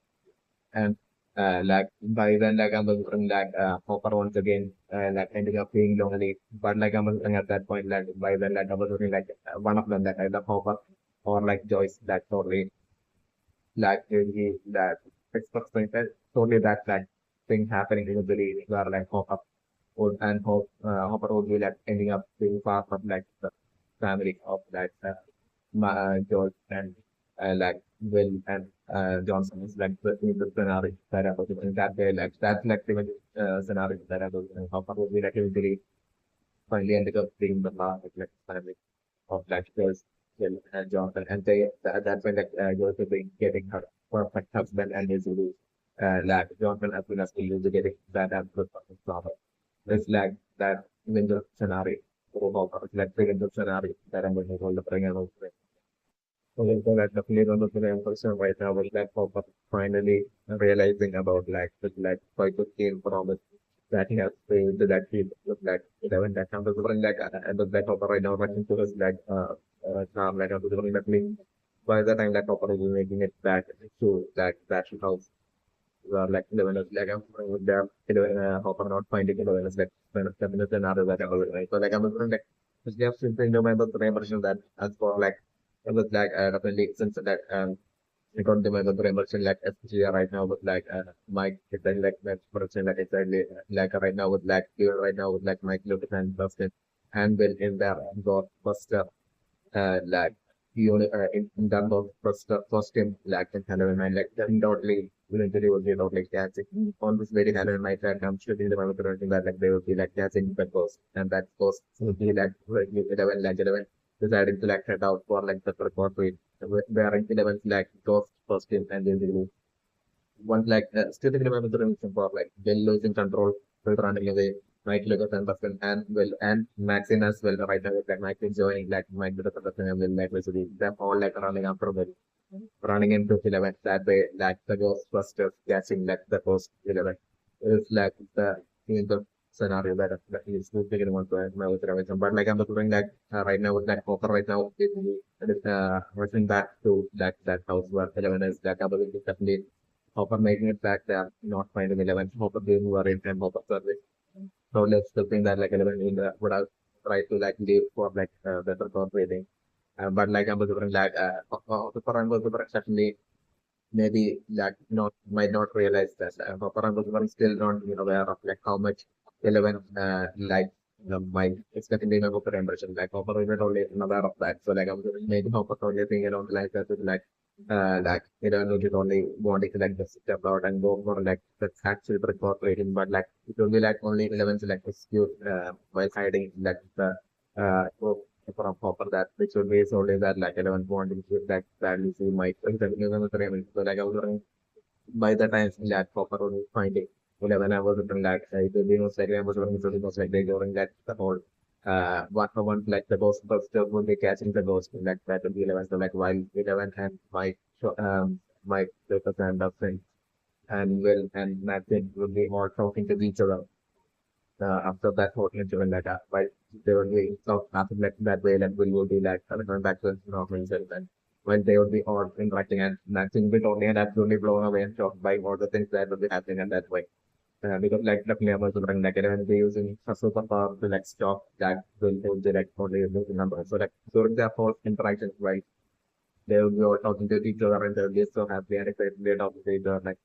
And like by then, like I was like Hopper once again, like ending up being lonely. But like I was at that point, like by then, like I was looking like one of them that either Hopper or like Joyce, that totally like he that expressing that totally that like thing happening in the belief where like Hopper would and Hopper would be like ending up being part of like the family of that George and like Will and Johnson is like the scenario that I was in that way like that's like the scenario that I was in. Hopper would be like eventually finally ended up being the last like family of like George, Will and Johnson and they that's when like George would be getting her perfect husband and his like Johnson as soon as he was getting that and good father. It's like that window scenario. It's like the window scenario that I'm going to hold the bring out. So that definitely one of the person right now was like Pop finally realizing about like the like quite good game from it that he has to that field with like 11 that comes over like and that Pop right now rushing to his like charm like to the that me by the time that Pop is making it back to that house like 11 is like I'm with them 11 Hopper not finding 11 is like 7 minutes another that right so like I'm like just simply remember the version that as for like it was like definitely since that I don't remember the version like SGR right now with like Mike it's like that version like it's like right now with like here right now with like Mike Lucas and Dustin and Will in there and got first like you only in terms of first team like in Halloween Night like undoubtedly eventually will be about like dancing on this very Halloween Night that I'm sure the moment that like they will be like dancing but post and that post will be like 11 deciding to like head out for like the record rate wearing 11 like ghost costume and then they will one like still thinking about the reason for like Bill losing control, Bill running away, Mike Lucas and Buffin and Will and Maxine as well. Right now, like Mike is joining, like Mike Lucas and Buffin and Will like basically them all like running after Will, running into 11 that way, like the Ghostbusters catching like the post 11. It's like the in the scenario that is beginning one to my with revision. But like I'm looking like right now with that offer right now, it is rushing back to that house where 11 is like ability definitely Hopper making it back there, not finding 11. Hopper being worried and Hopper service. So let's still think that like 11 in the would have tried to like leave for like better court rating. But like I'm looking like Hopper and Hopper certainly maybe like not might not realize that Hopper and Hopper still not aware of like how much 11 like might expecting the Hopper impression. Like Hopper is not only aware of that. So like I'm maybe Hopper only thinking on like that is like no, just only wanting to like just step out and go for like the actual corporation, but like it will be like only 11 like excuse while hiding like the go from Hopper that which will be only that like 11 wanting to like badly see Mike. So like I was wondering by the time that Hopper was finding 11 I was like it will be most likely I was wondering so it was like they during that the whole one for one like the Ghostbusters would be catching the ghost like that would be 11 so like while 11 and Mike Lucas and Dustin and Will and Nathan would be all talking to each other after that whole incident like while they would be talk nothing like that way and Will be like going back to normal himself and when they would be all interacting and Nathan would only and absolutely blown away and shocked by all the things that would be happening in that way. Because like definitely I was wondering like when they using a superpower to like stop that will hold direct only the number. So like during their whole interactions, right, they will be all talking to each other and they'll be so happy and excited they talk to each other. Like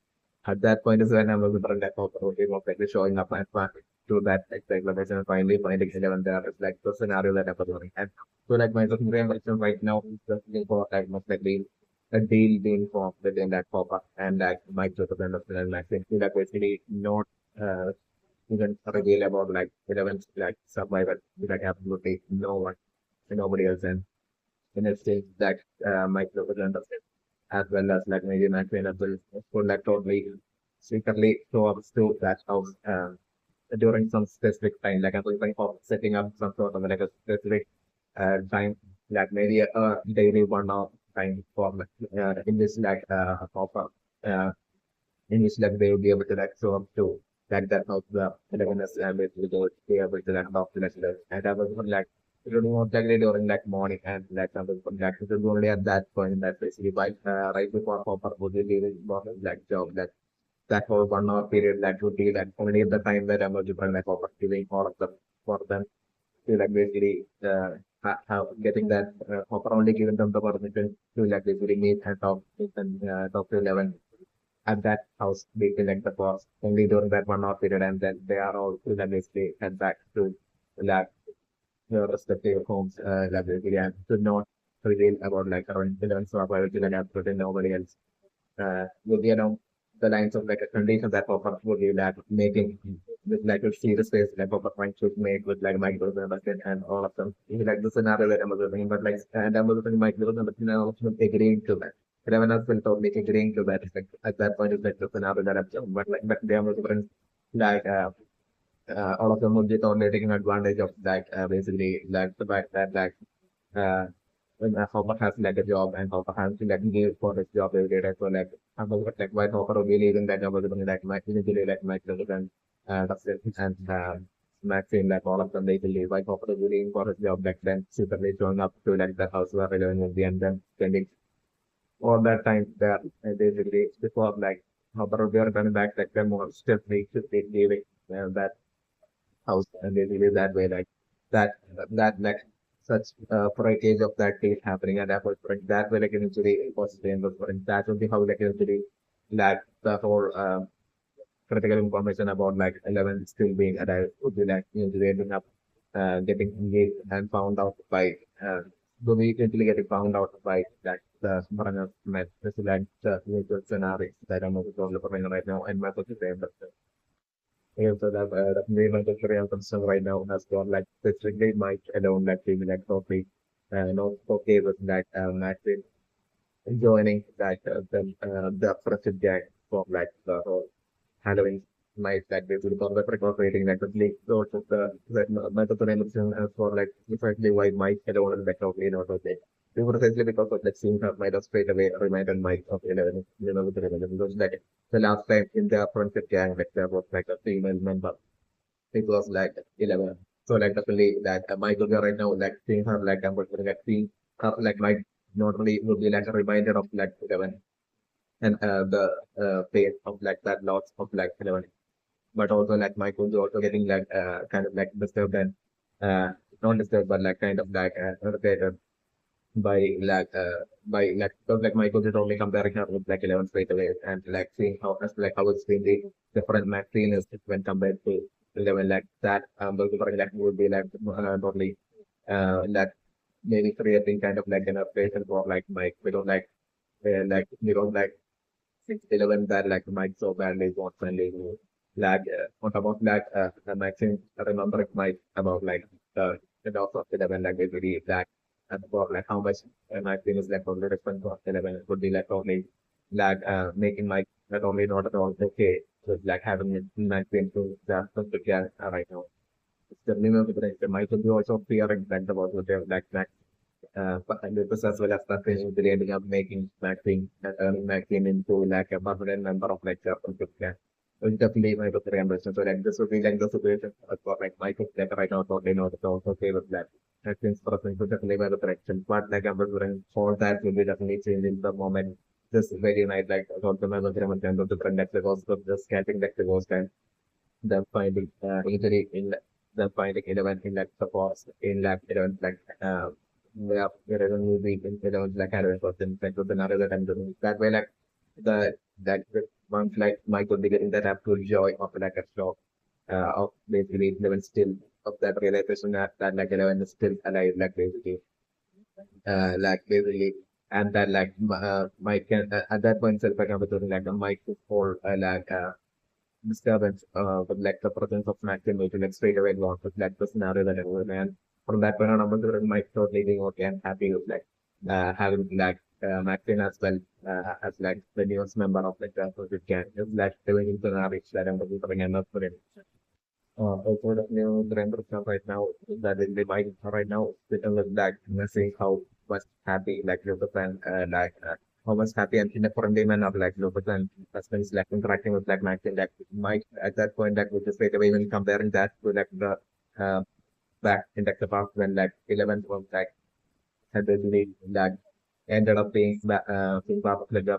at that point is when I was wondering that okay, was like showing up and to that explanation and finally finding 11 there is like the scenario that I was wondering. And so like my second question right now is just looking for like most likely a deal being formed within that pop-up and like Mike Joseph and like like basically not uh even reveal about like 11 like survival like absolutely no one nobody else and it's still that Mike Joseph as well as like maybe Maxine as well for like totally secretly show up to that house during some specific time like I'm thinking of setting up some sort of like a specific time, like maybe a daily 1 hour time for in this like pop up, in which like they will be able to like show up to. that house the 11 is basically go be able to that talk to that and I was like it would most likely during like morning and like I was like it was only at that point that basically by right before Hopper would be leaving like job that whole 1 hour period that would be that only the time that I'm going like Hopper giving all of them for them to like basically how getting that Hopper only giving them the permission to like basically meet and talk to 11 at that house they collect the cost only during that 1 hour period and then they are all basically head back to lab their respective homes laboratory and to not reveal about like our incidents or private lab to nobody else with the lines of like a condition that pop-up would be that making with like a serious space that pop-up trying to make with like micros and all of them. Even like the scenario that I'm observing, but like and I'm observing micros and agreeing to that. But when I will totally agreeing to that, it's like at that point it's like the scenario that I'm showing. But like but they are observing like all of them would be totally taking advantage of that basically like the fact that like uh, when Hopper has like a job and Hopper has to like give for his job every day. So like I'm like why Hopper will be leaving that job because like my usually like my children that's it and Maxine like all of them they believe why Hopper will be leaving for his job like then secretly showing up to like the house where they're living in the end then spending all that time there and basically before like Hopper will be returning back like them more still they leaving that house and basically that way like that that like such breakage of that date happening at that point that way like eventually possibly and that would be how like eventually like the whole critical information about like 11 still being alive would be like usually ending up getting engaged and found out by would be eventually getting found out by like the Marana met this is like the usual scenario that I'm developing right now and my position yeah, so that main mandatory I'm concerned right now has got like specifically Mike alone like being like totally not okay with that actually joining that the frosted gang for like the whole Halloween night that basically for the incorporating like the league sort of the mandatory for like precisely why Mike alone and like totally not okay. We were essentially because of that scene that might have straight away reminded Mike of 11, with the 11 because like the last time in the frosted gang like there was like a female member it was like 11. So like definitely that my girl right now like seeing her like I'm going to like seeing her like might not only will be like a reminder of like 11 and the pain of like that loss of like 11, but also like my is also getting like kind of like disturbed and uh, not disturbed but like kind of like irritated by like because like Michael is only comparing her with like 11 straight away and like seeing how extremely different Maxine is when compared to 11 like that because like would be like totally like maybe creating kind of like an updation for like Mike we don't like 11 that like Mike so badly wants and like on top of that Maxine remembering Mike about like the loss of 11 like basically that and for like how much my team is like only responsible for 11 it would be like only like making my not only not at all okay with like having it my team to the yeah, right now. It's the minimum the might be also fearing that about what they're like but and this as well as the thing with ending up making Maxine and earning Maxine into like a permanent member of like the yeah. It's definitely my better ambition. So like this would be like the situation for like my like right now, so they know that also okay with that. I think for us, to definitely by the direction. But like I'm wondering, all that will be definitely changing the moment. This very night, like also my agreement and the different next because of just getting like the ghost and them finding injury in them finding 11 in like support in like 11 like yeah, there is a new week in 11 like 100% like with another that I'm doing that way like the that once like Mike would be getting that absolute joy of like a shock of basically 11 still of that realization that like 11 is still alive like basically and that like Mike can at that point self like I was doing like a Mike for like disturbance with like the presence of Maxine which like straight away gone with like the scenario that it was and from that point on I was Mike totally being okay and happy with like having like Maxine as well as like the newest member of like the project gang is like doing into the narrative that I'm going to bring enough for it. Also the new trend right now that is the mind right now because of that seeing how much happy like with the fan like how much happy and in a friendly manner like Lucas and husband is like interacting with like Maxine like Mike at that point like which is straight away when comparing that to like the uh, back in like the past when like 11 was like had basically like ended up being part of like the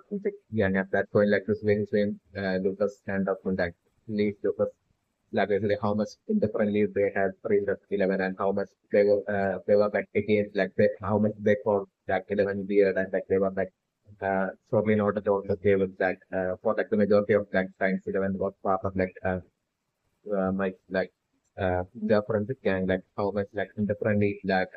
yeah and at that point like this when Lucas stand up and like leave Lucas like basically how much indifferently they had treated 11 and how much they were like against like how much they called like 11 weird and like they were like probably not at all okay with that for like the majority of like times 11 was part of like my like the forensic gang like how much like indifferently like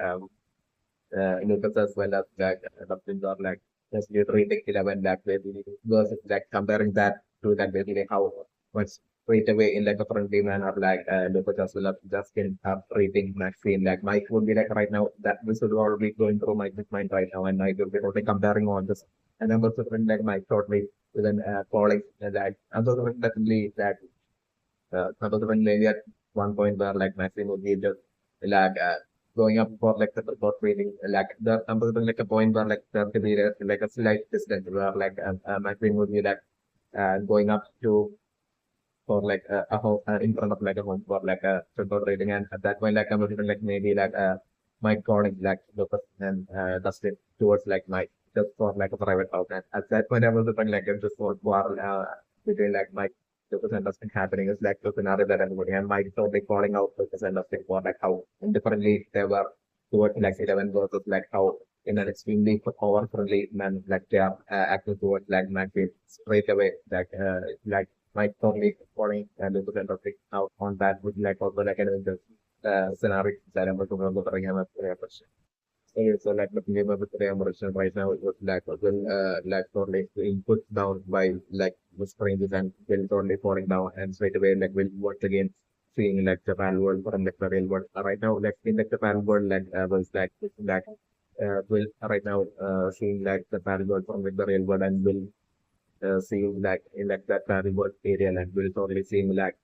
Lucas as well as like Dustin are like just treating 11 like basically versus like comparing that to like basically how much straight away in like a friendly manner like Lucas as well as Justin are treating Maxine like Mike would be like right now that this would all be going through my mind right now and I will be totally comparing all this and I'm also friend like Mike totally within calling that I'm also definitely that another one maybe at one point where like Maxine would be just like going up for like the report reading like the number like a point where like there could be like a slight distance where like Maxine would be like going up to for like a home in front of like a home for like a report reading and at that point like I'm looking like maybe like Mike calling like Lucas and Dustin towards like Mike just for like a private house and at that point I was looking like just for between like Mike Lucas and Dustin happening is like the scenario that everybody and Mike totally calling out Lucas and Dustin for like how indifferently they were towards like 11 versus like how in an extremely over friendly man like they are acting towards like Maxine straight away like Mike totally calling and Lucas and Dustin out on that would like also like an scenario that I'm looking for. So like the name of the version right now it was like totally input down by like the strangers and will totally falling down and straight away like will once again seeing like the parallel world from like the real world. Right now like in like the parallel world like was like will right now seeing like the parallel world from like the real world and will seeing like in like that parallel world area like will totally seeing like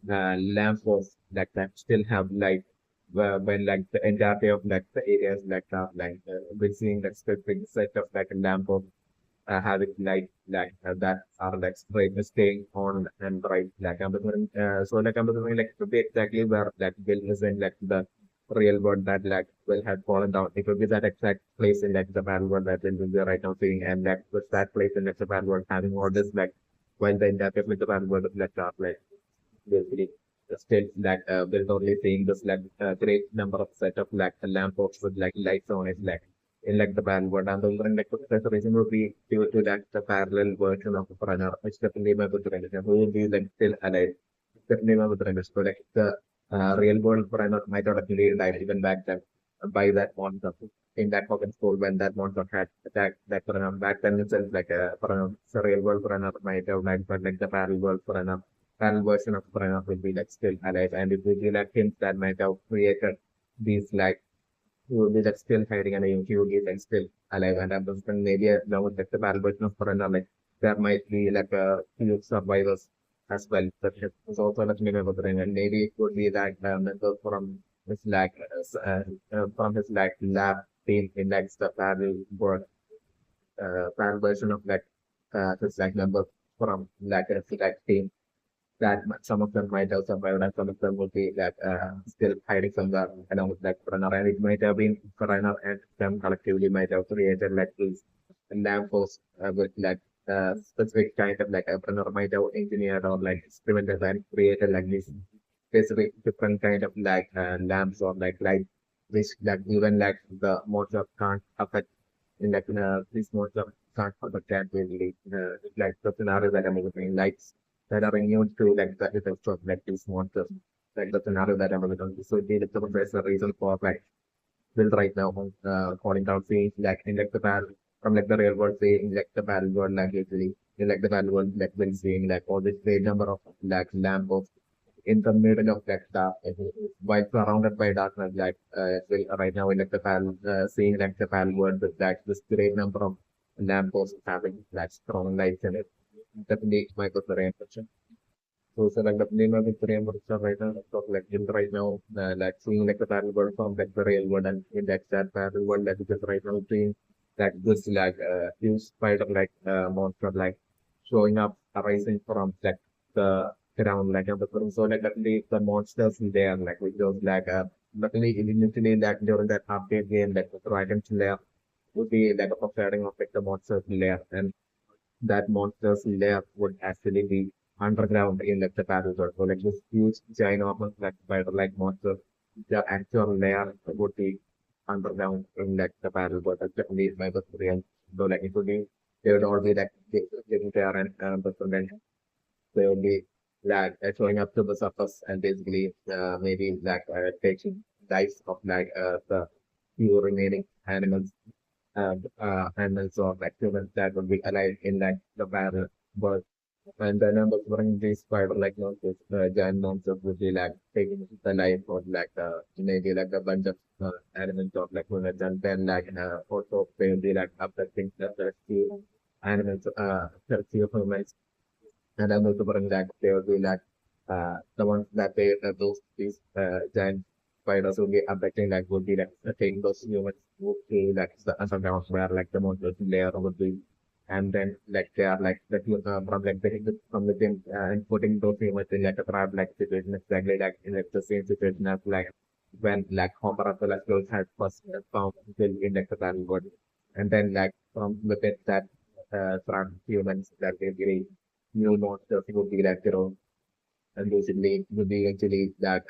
lamp posts that still have light when like the entirety of like the areas like like we're seeing like specific set of like a lamp of having light that are like staying on and bright like I'm wondering, so like I'm wondering like to be exactly where like Bill is in like the real world that like will have fallen down. It will be that exact place in like the bad world that Bill will be right now seeing and like with that place in like the bad world having all this like when the entirety of like the bad world of like are like basically still like we're only seeing this like great number of set of like lamp posts with like lights on it like in like the band world and then like the reason would be due to that the parallel version of the runner which definitely my good friend who will be like still alive definitely my good friend so like the real world runner might not actually died even back then by that monster in that fucking school when that monster had attacked that runner back then itself like a runner the real world runner might have died but like the parallel world runner parallel version of Pranav will be like still alive and it will be like hints that might have created these like he will be like still hiding and he will be like still alive and I'm just maybe along with like the parallel version of Pranav like there might be like a few survivors as well that is also like maybe about the and maybe it could be that member from his like lab team in like the parallel world parallel version of like his like member from like a like team that some of them might have survived and some of them will be like still hiding somewhere along with like Runner and it might have been Runner and them collectively might have created like these lampposts with like specific kind of like a Runner might have engineered or like experimented and created like these specific different kind of like lamps or like light which like even like the motor can't affect in like these motor can't affect that really like the scenario that I'm looking lights that are immune to like the effects of like these monsters. Like the scenario that I'm going to so that's the reason for like Will right now calling out saying like in like the bad from like the real world saying like the bad world like usually in like the bad world like when saying like all this great number of like lamp of in the middle of that dark while surrounded by darkness like will right now in like the pal seeing like the pal world with like this great number of lamp posts having like strong lights in it definitely my good impression. So, like the name of the framework right now, so like in right now, like seeing like the parallel world from like the real world and in that parallel world that is right now seeing like this like huge spider like monster like showing up arising from like the ground like of the room. So like the monsters there like which was like luckily initially like during that update game like the dragon's lair would be like a foreshadowing of like the monster's lair, and that monster's lair would actually be underground in like the battlefield. So like this huge ginormous like spider like monster, the actual lair would be underground in like the battlefield. That's definitely my best real. So like it would be they would all be like getting there and but then they would be like showing up to the surface and basically maybe like taking lives of like the few remaining animals and also like humans that would be alive in like the battle. But and the numbers bring these spider like monsters, giant monsters would be like taking the life of like maybe like a bunch of animals of like humans, and then like also they would be like abducting the few animals, the few humans, and I'm also bring like they would be like the ones that they those these giant spiders would be abducting like would be like taking those humans to like the underground where like the monsters layer would be, and then like they are like from like taking from the gym and putting those humans in like a trap like situation exactly like in like, the same situation as like when like Homer as well as Lois had first found Bill in like the battlefield, and then like from within that trap humans that they really new monsters would be like and basically would be actually that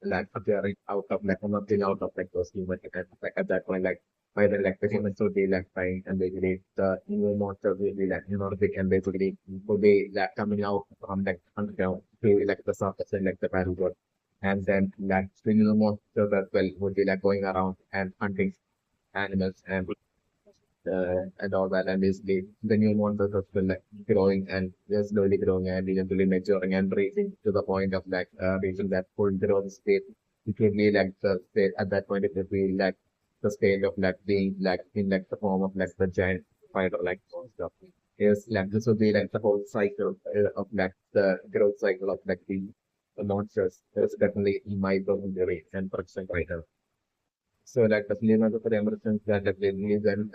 like appearing out of like nothing out of like those human and like at that point like by the like the humans would be like flying and basically the new monster will be like big and basically would be like coming out from like underground to like the surface and like the battlefield, and then like the new monster as well would be like going around and hunting animals and all that. And basically, the new monsters are still like growing and they're slowly growing and eventually maturing and reaching to the point of like reaching that full growth state. It would be like the state at that point. It would be like the state of like being like in like the form of like the giant spider like monster. Yes, like this would be like the whole cycle of like the growth cycle of like the monsters. It's definitely in my documentary and production right now. So like the film of the emergence that like release and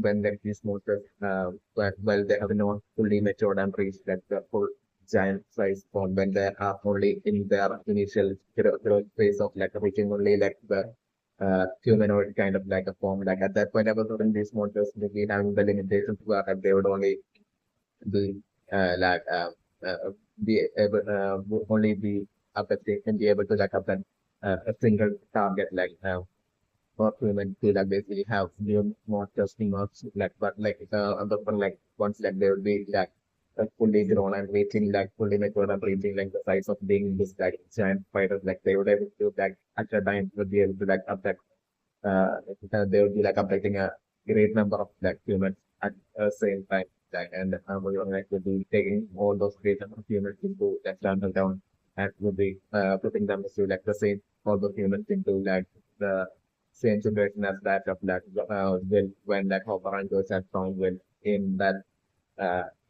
when like these monsters well they have not fully matured and reached like the full giant size form when they are only in their initial growth phase of like reaching only like the humanoid kind of like a form. Like at that point, I was when these monsters would be having the limitations where like, they would only be like be able would only be affecting and be able to like affect a single target like for women to like basically have new more testing or like but like other one like once like they will be like fully grown and reaching like fully mature and reaching like the size of being this like giant fighters like they would able to like at a time would be able to like affect uh, they would be like affecting a great number of like humans at the same time. Like, and we are like would be taking all those great number of humans into like standard down and would be putting them into like the same all those humans into like the same situation as that of that will when that Hopper goes and found will in that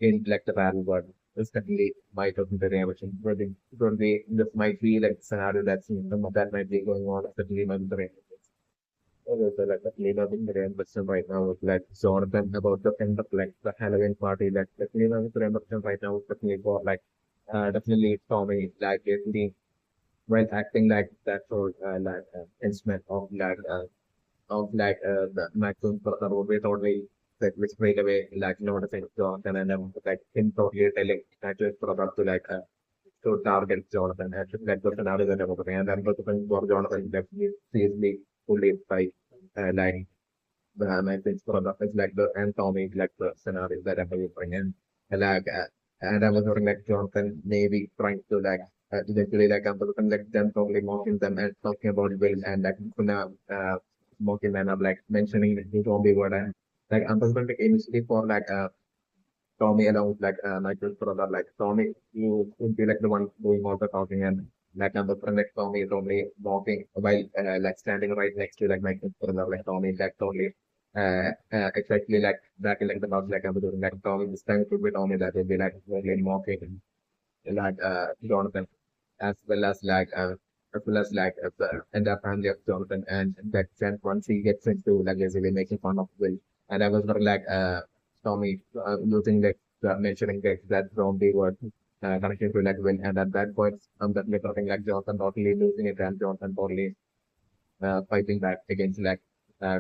in like the battle world. This definitely might open the reaction. Probably this might be like scenario that's that might be going on at the dream and the okay, so like the leader in the question right now is like Jonathan about the end of like the Halloween party. Like the leader in the question right now is definitely for like definitely Tommy like basically while acting like that sort like instrument of the maximum brother would be totally like which straight away like noticing Jonathan and then like him totally telling actually brother to like to target Jonathan and like the scenario and everything and then the for Jonathan definitely seriously fully by like my friend's brother is like the and Tommy like the scenario that I'm bring in and like and I was wondering like Jonathan maybe trying to like eventually like I'm like them totally mocking them and talking about Will and like mocking them. I'm like mentioning the zombie word and like I'm just like initially for like Tommy along with like Michael's brother, like Tommy, you would be like the one doing all the talking, and like number friend like Tommy is only walking while like standing right next to like Michael's brother, like Tommy, like totally exactly like that like the box like I'm doing like Tommy this time it would be Tommy that would be like really mocking like Jonathan as well as like as well as like and the family of Jonathan and that then once he gets into like basically making fun of Will and I was very like Tommy using like mentioning that zombie word connected to like Will and at that point that we're talking like Jonathan totally losing it and Jonathan totally fighting back against like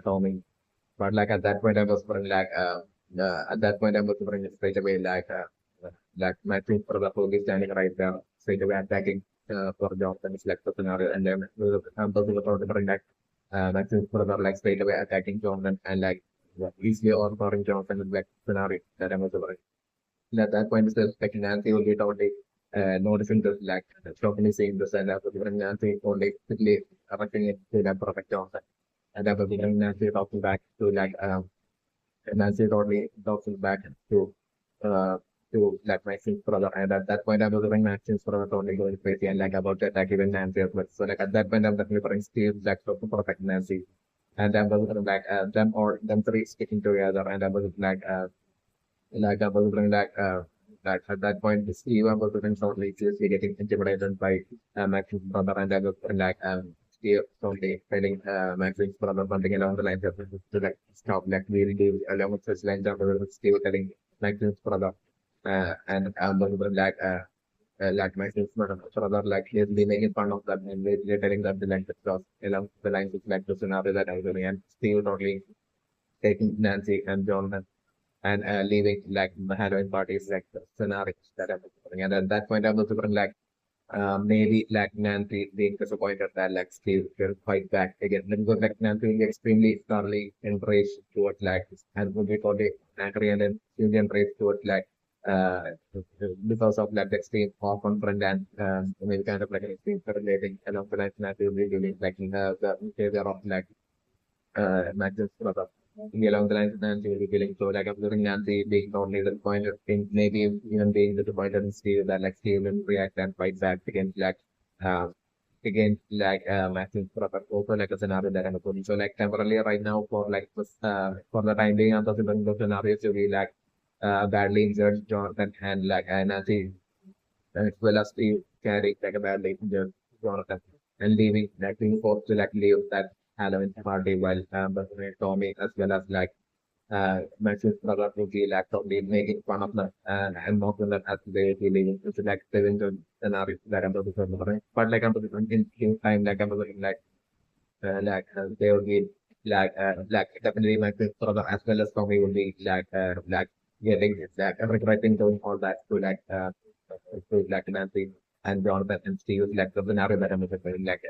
Tommy but like at that point I was very like at that point I was very straight away like my two for the police standing right there straight away attacking for Jonathan is like the scenario and then I'm talking about the like my two for the like straight away attacking Jonathan and like easily overpowering Jonathan with like scenario that I was over. And at that point itself like Nancy will be totally noticing this like shockingly seeing this and after Nancy only quickly arresting it to like protect Jonathan and after Nancy talking back to like Nancy totally talking back to uh to like Maxim's brother and at that point I was doing Maxim's brother totally going crazy and like about to attack even Nancy as well. So like at that point I'm definitely putting Steve like to protect Nancy and then was like them or them three sticking together and I was like I was like at that point Steve was doing totally seriously getting intimidated by Maxim's brother and I was like Steve totally telling Maxim's brother something along the lines of to like stop like really do along with such lines of Steve telling Maxim's brother and was like Maxim's brother like he's been making fun of them and they're telling them to like discuss along the lines of like the scenario that I was doing and Steve totally taking Nancy and John and leaving like the Halloween parties like the scenario that I was doing and at that point I was like maybe like Nancy being disappointed that like Steve will fight back again. Because like Nancy will be extremely thoroughly enraged towards like and will be totally angry and then she'll be enraged towards like uh because of like the extreme or confront and maybe kind of like extreme relating along the lines Nancy will be doing like the behavior of like Max's brother. Along the lines Nancy will be feeling so like observing Nancy being only the point of thing, maybe even being disappointed in Steve that like Steve will react and fight back uh Max's brother. Also like a scenario that I'm putting. So like temporarily right now for like this for the time being I'm considering the scenario to be like badly injured Jonathan and like Nancy as well as Steve carrying like a badly injured Jonathan and leaving like being forced to like leave that Halloween party while Tommy as well as like Max's brother would be like totally making fun of them and mocking them as they be leaving. It's like living the scenario that I'm talking about. But like I'm talking in few time like I'm talking they would be like definitely Max's brother as well as Tommy would be like getting like regretting doing all that to like Nancy and Jonathan and Steve like the scenario that I'm talking like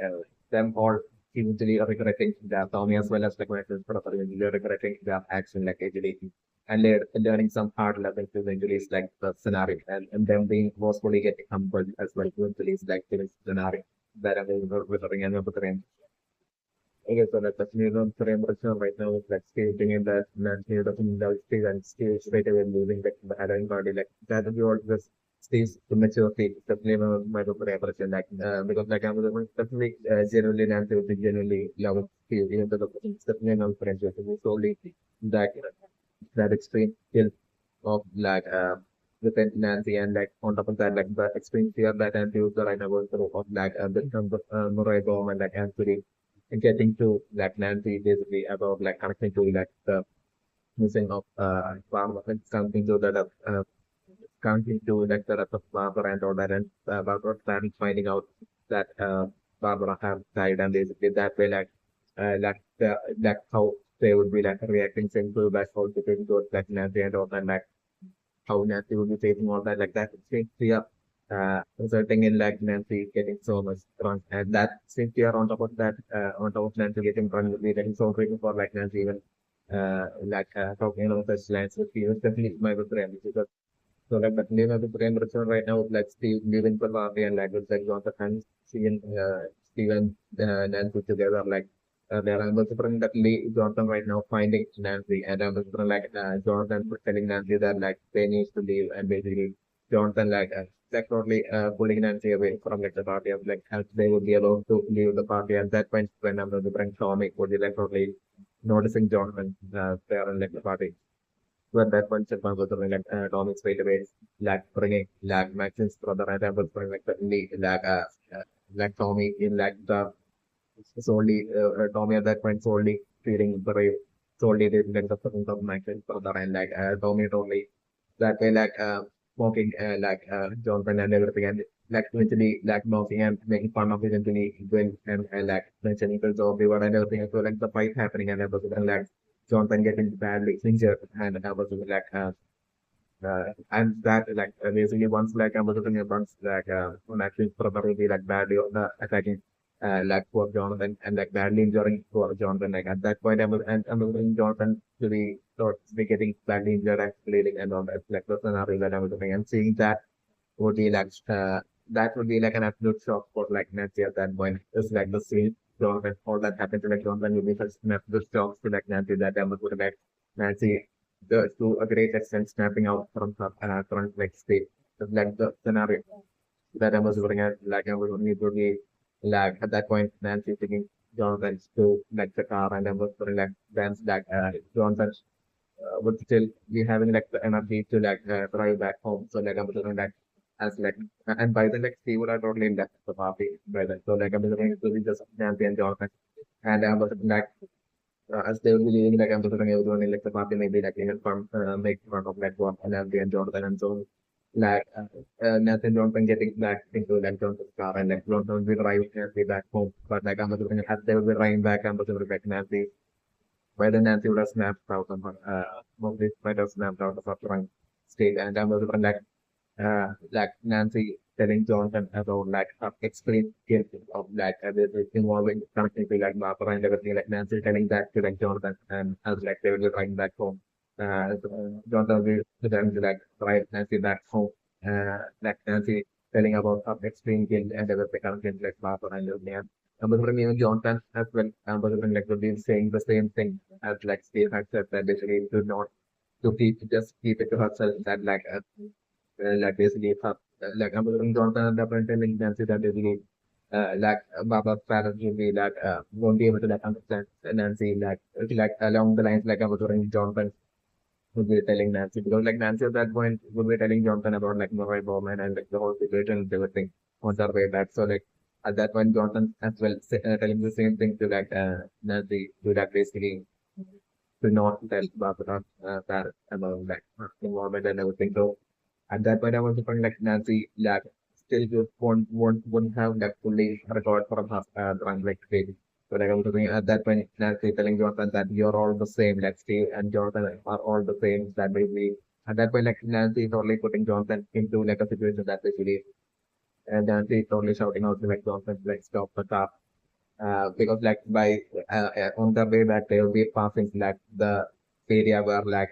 them all eventually regretting their Tommy as well as like my friends probably regretting their action like actually and learning some hard lessons eventually is like the scenario and them being forcefully getting humbled as well eventually is like the scenario that I'm referring and referring. Okay, so like the new frame version right now is like skating in that Nancy doesn't love stage and stage straight away losing like the Halloween party like that will be all this stage immature stage definitely my frame version like because like I'm definitely genuinely Nancy would be genuinely love Steve even though the definitely not friends with him solely that that extreme skill of within Nancy and like on top of that like the extreme fear that Nancy was the right about of like the Morego and like Anthony getting to like Nancy basically about like connecting to like the missing of farm and something to that counting to like the rest of Barbara and all that and Barbara started finding out that Barbara had died and basically that way like how they would be like reacting to that whole situation towards like Nancy and all that like how Nancy would be facing all that like that seems fear resulting in like Nancy getting so much drunk and that seems fear on top of Nancy getting drunk would be getting so grateful for like Nancy even talking along such lines with you definitely my friend because so like but living with brain restaurant right now like Steve living for Barbie and like with like Jonathan and Steven Nancy together like they are able to bring that Jonathan right now finding Nancy and Jonathan telling Nancy that like they need to leave and basically Jonathan like totally pulling Nancy away from like the party of like as they would be allowed to leave the party at that point when I'm going to bring Tommy would be like totally noticing Jonathan there in like the party. When that one set was like Tommy straight away like bringing like Max's brother and I was bringing like suddenly like Tommy in like the solely Tommy at that point solely feeling brave, solely did like the presence of Michael's brother and like Tommy totally that way like mocking Jonathan and everything and like eventually like mocking and making fun of eventually Gwen and like mentioning the zombie war and everything. So like the fight happening and everything and like Jonathan getting badly injured and everything like and that like basically once like everything once like Max's brother will be like badly attacking like poor Jonathan and like badly injuring poor Jonathan. Like at that point, I'm Jonathan to be sort of be getting badly injured and bleeding and all that. Like the scenario that I was doing and seeing that would be like that would be like an absolute shock for like Nancy at that point. It's like the scene Jonathan all that happened to like Jonathan would be such an absolute shock to like Nancy that I would like Nancy to a great extent snapping out from her current like state. It's like the scenario that I was looking at, like I was only really like at that point Nancy taking Jonathan to like the car and I was sort of like dance like Jonathan would still be having like the energy to like drive back home. So like I was looking like as like and by then like Steve would have totally left the party by then. So like I was looking to be just Nancy and Jonathan and I was like as they would be leaving, like I'm considering everyone in like the party maybe like even from make fun of like what and Andy and Jonathan and so like Nathan Jonathan getting back into like Jonathan's car and like Jonathan will be driving Nancy back home. But like I'm considering as they will be driving back, I'm considering like Nancy by then Nancy would have snapped out of her mostly might have snapped out of her drunk state and I'm considering like Nancy telling Jonathan about like her extreme guilt of like this involving something to like Barbara and everything like Nancy telling that to like Jonathan and as like they will be driving back home. Jonathan will to them to like drive Nancy back home. Like Nancy telling about her extreme guilt and everything like Barbara and everything. And but even Jonathan as well, but like will be saying the same thing as like Steve had said that basically to not to keep just keep it to herself that like basically like I'm going Jonathan the pretending Nancy that basically like Baba's parents will be like won't be able to like understand Nancy like along the lines like I was doing Jonathan would be telling Nancy because like Nancy at that point would be telling Jonathan about like Murray Bowman and like the whole situation and everything on her way back. So like at that point Jonathan as well telling the same thing to like Nancy to like basically to not tell Barbara parents about like her involvement and everything. So at that point, I was thinking like Nancy, like still just won't have like fully recovered from her drunk like stage. So like I was thinking at that point, Nancy telling Jonathan that you're all the same, like Steve and Jonathan are all the same. That basically at that point, like Nancy is only putting Jonathan into like a situation that basically and Nancy is only shouting out to like Jonathan like stop the car. Because like by on the way back they will be passing like the area where like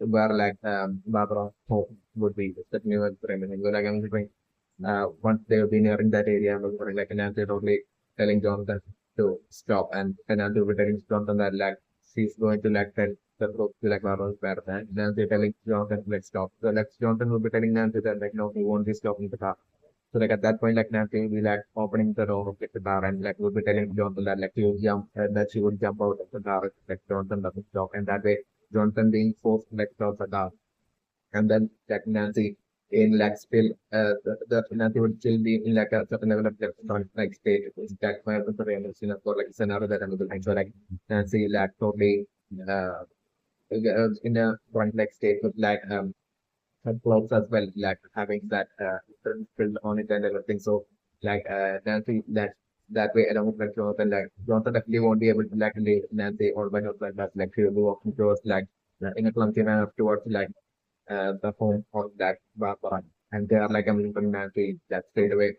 Barbara home would be that new experiment. Like I'm thinking, once they will be nearing that area, I'm going like Nancy totally telling Jonathan to stop, and Nancy will be telling Jonathan that like she's going to like tell the truth to like Barbara's parents, and Nancy telling Jonathan to like stop. So like Jonathan will be telling Nancy that like no, he won't be stopping the car. So like at that point, like Nancy will be like opening the door of like, the car and like will be telling Jonathan that like she will jump that she would jump out of the car if like Jonathan doesn't stop, and that way Jonathan being forced to like stop the car, and then like Nancy in like still the Nancy would still be in like a certain level of like state. That's why I was realizing for like scenario that I'm looking. So like Nancy like totally uh in a front like state with like and clouds as well, like having that filled on it and everything. So like Nancy that way along with like Jonathan, Jonathan definitely won't be able to like leave Nancy all by herself. But like she'll be walking towards like in a clumsy manner towards like the home of that Barbara. And they are like I'm from Nancy that straight away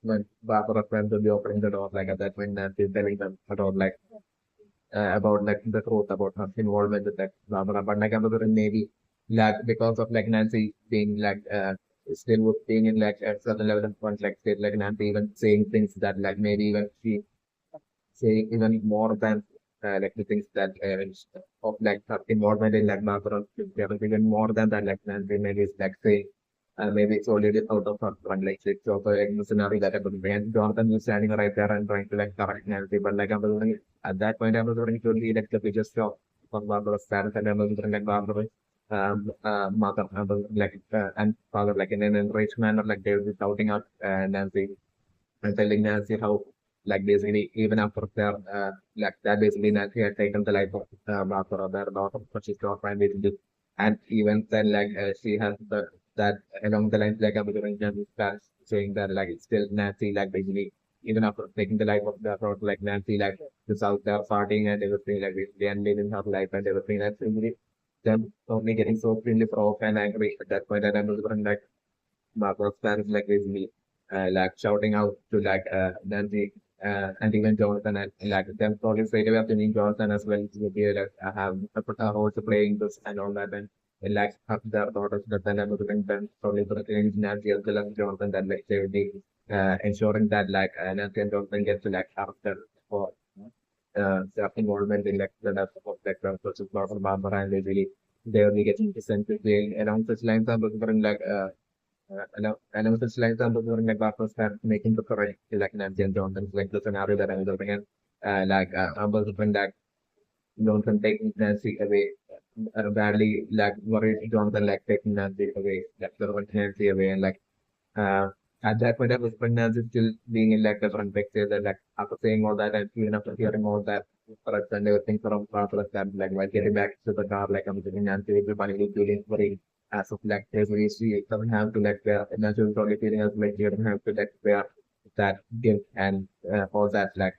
when Barbara's friends will be opening the door like at that point Nancy is telling them about like the truth about her involvement with that blah blah. But like another maybe like because of like Nancy being like still being in like a certain level of conflict state, like Nancy even saying things that like maybe even she saying even more than like the things that of like her involvement in like Barbara even more than that like Nancy maybe is like saying maybe it's already out of her front like it's also like the scenario that happened when Jonathan was standing right there and trying to like correct Nancy, but like I'm wondering at that point I was wondering to be like the biggest shock for Barbara's parents and I was wondering like Barbara's mother and father like in an enraged manner like they would be shouting out Nancy and telling Nancy how, like basically, even after their, like that basically Nancy had taken the life of Barbara, their daughter, but she's not trying to, and even then, like she has that along the lines, like I'm doing Nancy's past, saying that like it's still Nancy, like basically, even after taking the life of their daughter, like Nancy, like is out there partying and everything, like basically, and living her life and everything, that's really them only getting so really proud and angry at that point, and I'm like Margaret's parents like basically like shouting out to like Nancy and even Jonathan and like them probably straight away after meeting Jonathan as well to be like have also playing this and all that and like have their daughters that then everything then probably putting Nancy as well as Jonathan that like they will be ensuring that like Nancy and Jonathan get to like after for their involvement in like the death of like the social plot of Barbara and they really they only get sent to jail along such lines are like and I was just like during like Bartos start making the correct like Nancy and Johnson like the scenario that I was looking at like I was hoping that Johnson taking Nancy away badly like worried Johnson like taking Nancy away like the Nancy away and like uh, at that point I was hoping Nancy still being in like a front picture that like after saying all that and even after hearing all that correct and everything from Bartos that like while getting back to the car like I'm thinking Nancy will be finally feeling worried as of like every she doesn't have to like wear natural probably feeling as like you don't have to like wear that guilt and all that like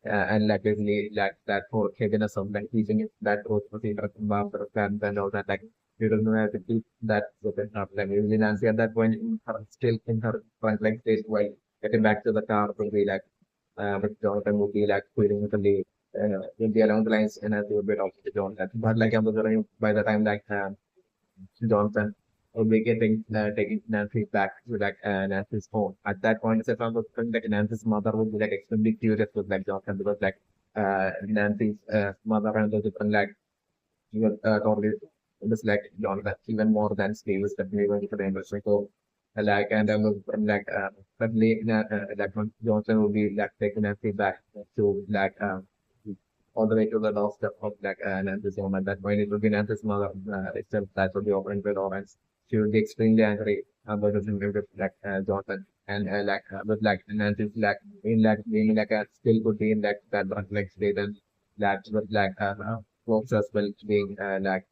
and like basically like that whole heaviness of like teaching it that was procedure after plans and all that like you don't know how to keep that within her like usually Nancy at that point her still in her front like stage while getting back to the car would be like with Jonathan would be like quitting with the lead would be along the lines and as would be off to Jonathan but like I was wondering by the time like Johnson will be getting taking Nancy back to like Nancy's home. At that point, if I was thinking like Nancy's mother would be like extremely curious with like Johnson because like Nancy's mother and the different like even totally dislike Johnson even more than Steve is definitely going to the industry. So like and I was like suddenly like Johnson will be like taking Nancy back to like all the way to the doorstep of like Nancy's home. At that point, it will be Nancy's mother itself that will be offering with orange. She will be extremely angry about the scenario with like Jonathan and like with like Nancy's like in like being like a still could be in like that like state and that with like folks as well being like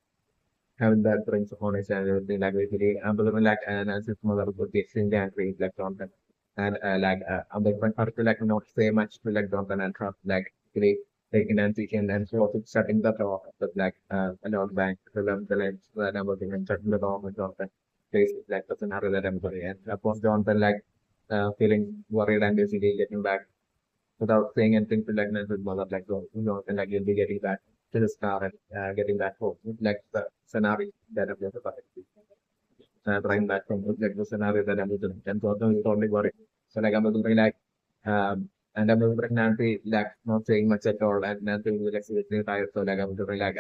having that drinks on his and everything like basically but like Nancy's mother would be extremely angry like Jonathan and like I'm like her to like not say much to like Jonathan and trust like really taking Nancy in and she also shutting the door with like alone bank to them the lens that I'm working and shutting the door with Jonathan basically like the scenario that I'm going and of course Jonathan like feeling worried and basically getting back without saying anything to like Nancy's mother like Jonathan like you'll be getting back to the star and getting back home like the scenario that I'm just about trying back from like the scenario that I'm doing. And so is totally worried. So like I'm looking like and I'm looking Nancy like not saying much at all and Nancy was like seriously tired. So like I'm looking like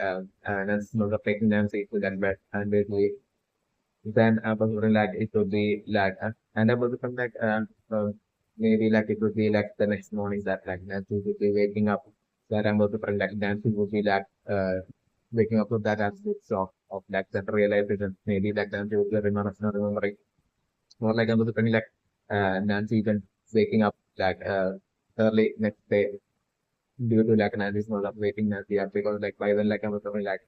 Nancy not taking Nancy to that bed and basically then I was looking like it would be like and I was looking like maybe like it would be like the next morning that like Nancy would be waking up that I'm looking like Nancy would be like waking up to that aspects of like that realization maybe like Nancy would be remembering more like I was looking like Nancy even waking up like early next day due to like Nancy's not waiting Nancy up because like by then like I was looking like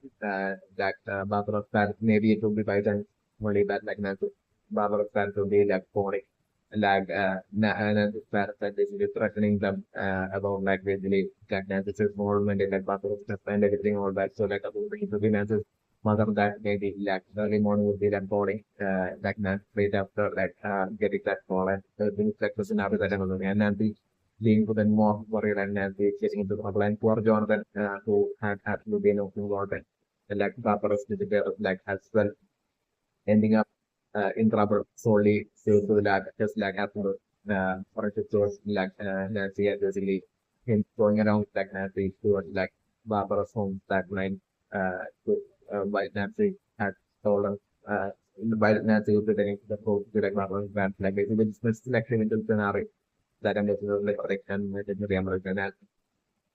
Barbara's parents maybe it would be by then only that like Nancy Barbara's parents would be like phoning like Nancy's parents are basically threatening them about like basically like Nancy's involvement in like Barbara's stuff and everything all that so like I was thinking to be Nancy's mother that maybe like early morning would be like phoning like Nancy right after like getting that call and things like the scenario that I was looking and Nancy being even more worried and getting into trouble. And poor Jonathan, who had absolutely no clue about it, and like Barbaros disappeared, like as well, ending up in trouble solely due to that, just like after forensic source, like Nancy had basically him going around like Nancy towards like Barbaros' home that night, with while Nancy had stolen. While Nancy was pretending to the code to like Barbaros' band, like basically dismissed like him into the scenario that I'm like correction maybe American and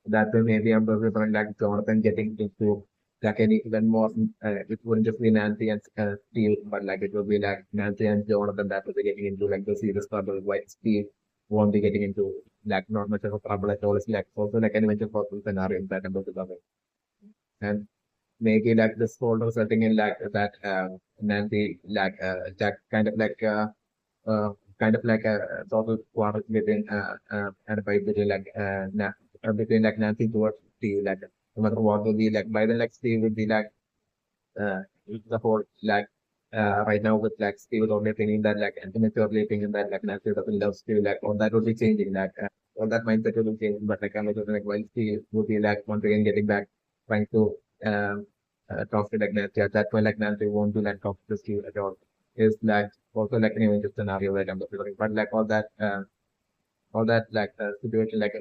that way maybe I'm different like Jonathan getting into like any even more it wouldn't just be Nancy and Steve but like it would be like Nancy and Jonathan that was getting into like the serious trouble white Steve won't be getting into like not much of a trouble at all. It's like also like an eventual possible scenario that I'm going to cover. And maybe like this whole resulting in like that Nancy like that uh, kind of like a sort of quarrel between and by between like between like Nancy towards Steve, like no matter what will be like by then like Steve would be like uh the whole like right now with like Steve is only thinking that like immaturely thinking that like Nancy doesn't love Steve, like all that would be changing, like all that mindset would be changing, but like I'm like while Steve would be like once again getting back trying to talk to like Nancy. At that point like Nancy won't do like talk to Steve at all. Is like also like an eventual scenario that I'm looking, but like all that like situation like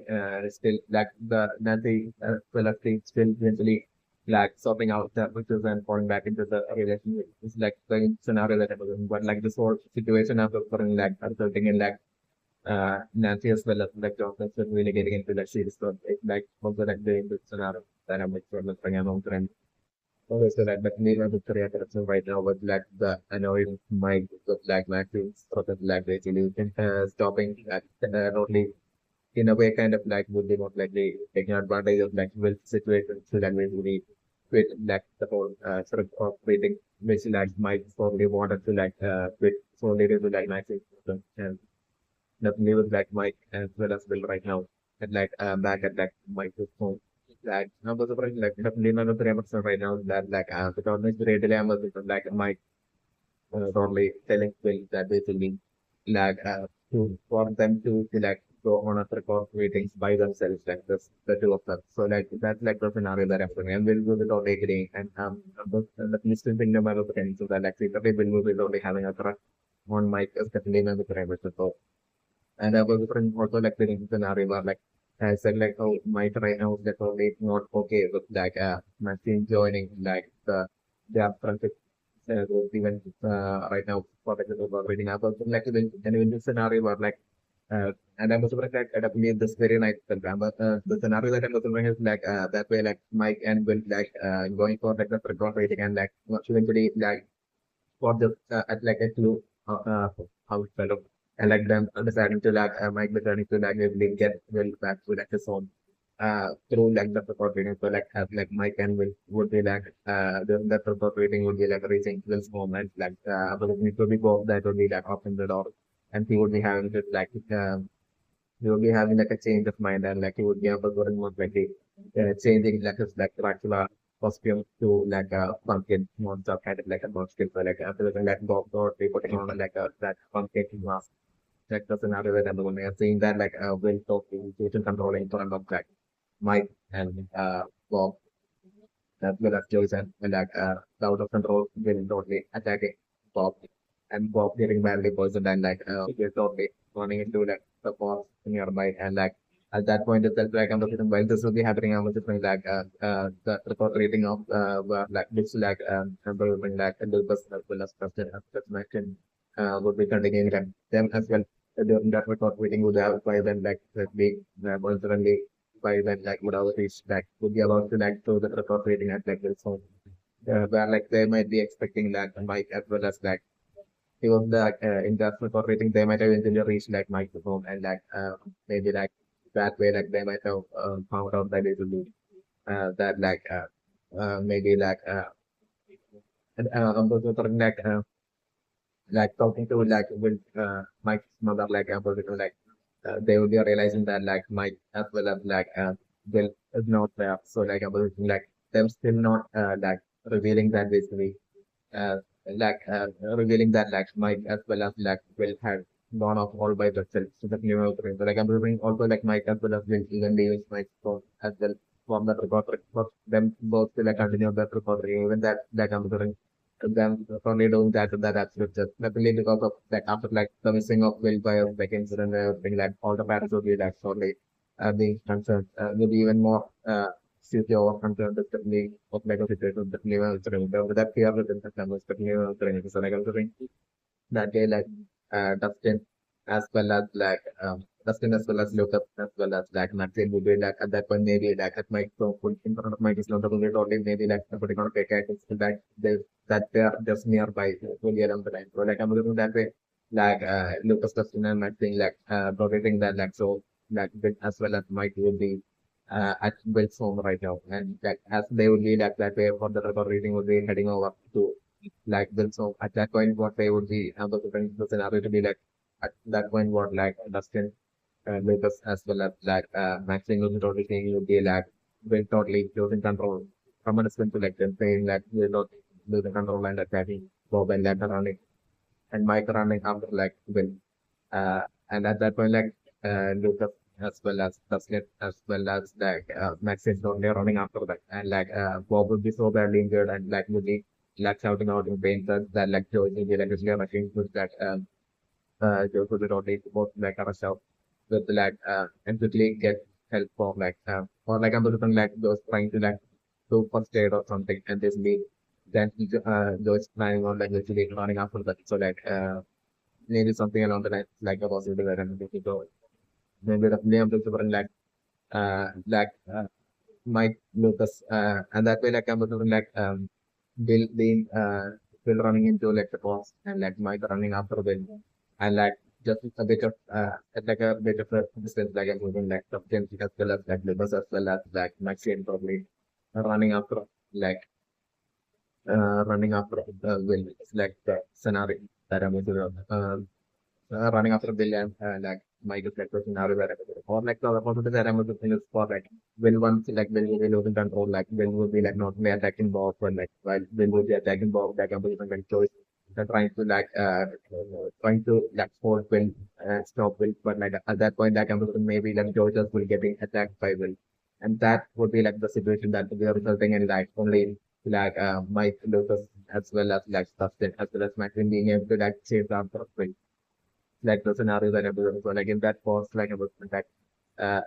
still like the Nancy philosophy still eventually like sorting out the issues and falling back into the relationship. It's like the scenario that I'm looking, but like this whole situation I'm looking like resulting in like Nancy as well as like Johnson really getting into like serious stuff. It's like also like the scenario that I'm like sort of bringing along to. Okay, so that but maybe the career direction right now with like the annoying mind with like Max's sort of like the solution stopping at only in a way kind of like would be not like the taking advantage of like will situations so that will really quit like the whole sort of operating which like might probably wanted to like quit solely due to like Max's and definitely with like Mike as well as Bill right now and like back at like Mike's home. Like number of like definitely none of the episodes right now that like the government readily am like Mike totally telling Bill that basically like to for them to like go on a record meetings by themselves like this the two of them. So like that's like the scenario that happening and Bill will totally agreeing and the listening thing no matter the thing so that like secretly Bill will be totally having a crush on Mike is definitely none of the episodes. And I was different also like the scenario where like I said like oh my right now is like only not okay with like my team joining like the friendship group even right now for like the reading up also like in the scenario where like and I was surprised like I believe this very nice program but the scenario that I was wondering is like that way like Mike and Will like going for like the record rating and like eventually like for the at like a clue how it felt and like them deciding to like Mike deciding to like really get Will back to like his own through like the support rating. So like have like Mike and Will would be like the support rating would be like reaching Will's home and like but it would be both that would be like open the door and he would be having to like he would be having like a change of mind and like he would be able to more like changing like his like Dracula costume to like a pumpkin monster kind of like a monster. So like after that Bob or they putting on like a that pumpkin mask. Like the scenario that I'm going to seeing that like will talking situation controlling in front of like Mike and Bob as well as Joyce and like out of control will totally attacking Bob and Bob getting badly poisoned and like he's totally running into like the boss nearby and like at that point itself like I'm looking while this will be happening I'm just like the report rating of like which like improving like a little as well as just mentioned would be continuing them as well during that report rating would have by then like the big suddenly by then like would have reached like would be about to like throw the report rating at like this so where like they might be expecting that Mike as well as like even the industrial rating, they might have eventually reached like microphone and like maybe like that way like they might have found out that it will be that maybe I'm also talking like talking to like with Mike's mother like I'm also like they will be realizing that like Mike as well as like Bill is not there so like I'm also like them still not like revealing that basically uh, revealing that like Mike as well as like Will had gone off all by themselves to the new outbreak. So like I'm reviewing also like Mike as well as Will even leaving Mike's phone as well from that record for them both to like continue that recording even that like I'm reviewing them only doing that absolute just definitely because of like after like the missing of Will by like incident and everything like all the parents would be like sorely being concerned maybe even more sitio or concerned with the of mega situations that live with that fear within the numbers that live training. So like I'm doing that day like Dustin as well as like Dustin as well as Lucas as well as like Maxine would be like at that point maybe like at my so full in front of my is not the only maybe like putting on a fake that they that they are just nearby fully around the time. So like I'm looking that way like Lucas Dustin and Mike saying like rotating that like so like Bill as well as Mike will be at Bill's home right now, and like as they would be like that way for the record reading would be heading over to like Bill's home. At that point, what they would be able to bring the scenario to be like at that point what like Dustin Lucas as well as like Max Singleton totally saying would be like Bill totally losing control from an to like them saying that we're not losing control and attacking Bob and later running and Mike running after like Will. And at that point, like Lucas as well as Dustin as well as like Max is down there running after that, and like Bob would be so badly injured and like would be like shouting out in pain that like Joe would be like really rushing with that Joe would be totally supposed to like rush out with like and quickly get help for like or like I'm looking like those trying to like do first aid or something, and this lead then Joe's planning on like literally running after that. So like maybe something along the lines like a possibility that I'm looking forward. Maybe definitely I'm looking for like Mike Lucas and that way like I'm looking like Bill being Bill running into like the boss and like Mike running after Bill and like just a bit of like a bit of a distance like I'm moving like substance as well as like Lucas as well as like Maxine probably running after like running after Will. It's like the scenario that I'm going to running after Bill and like Michael Fletcher scenario where or like the opposite that I'm going to think is for like Will once like Will will be losing control like Will will be like not only attacking Bob but like while Will will be attacking Bob like I'm going to choice. They're trying to like force Will and stop Will but like at that point like I'm going to maybe like Georges will getting attacked by Will and that would be like the situation that we are resulting in like only like Mike Lucas as well as like Dustin as well as Maxine being able to like chase after Will like the scenario that I was so like in that pause like I was like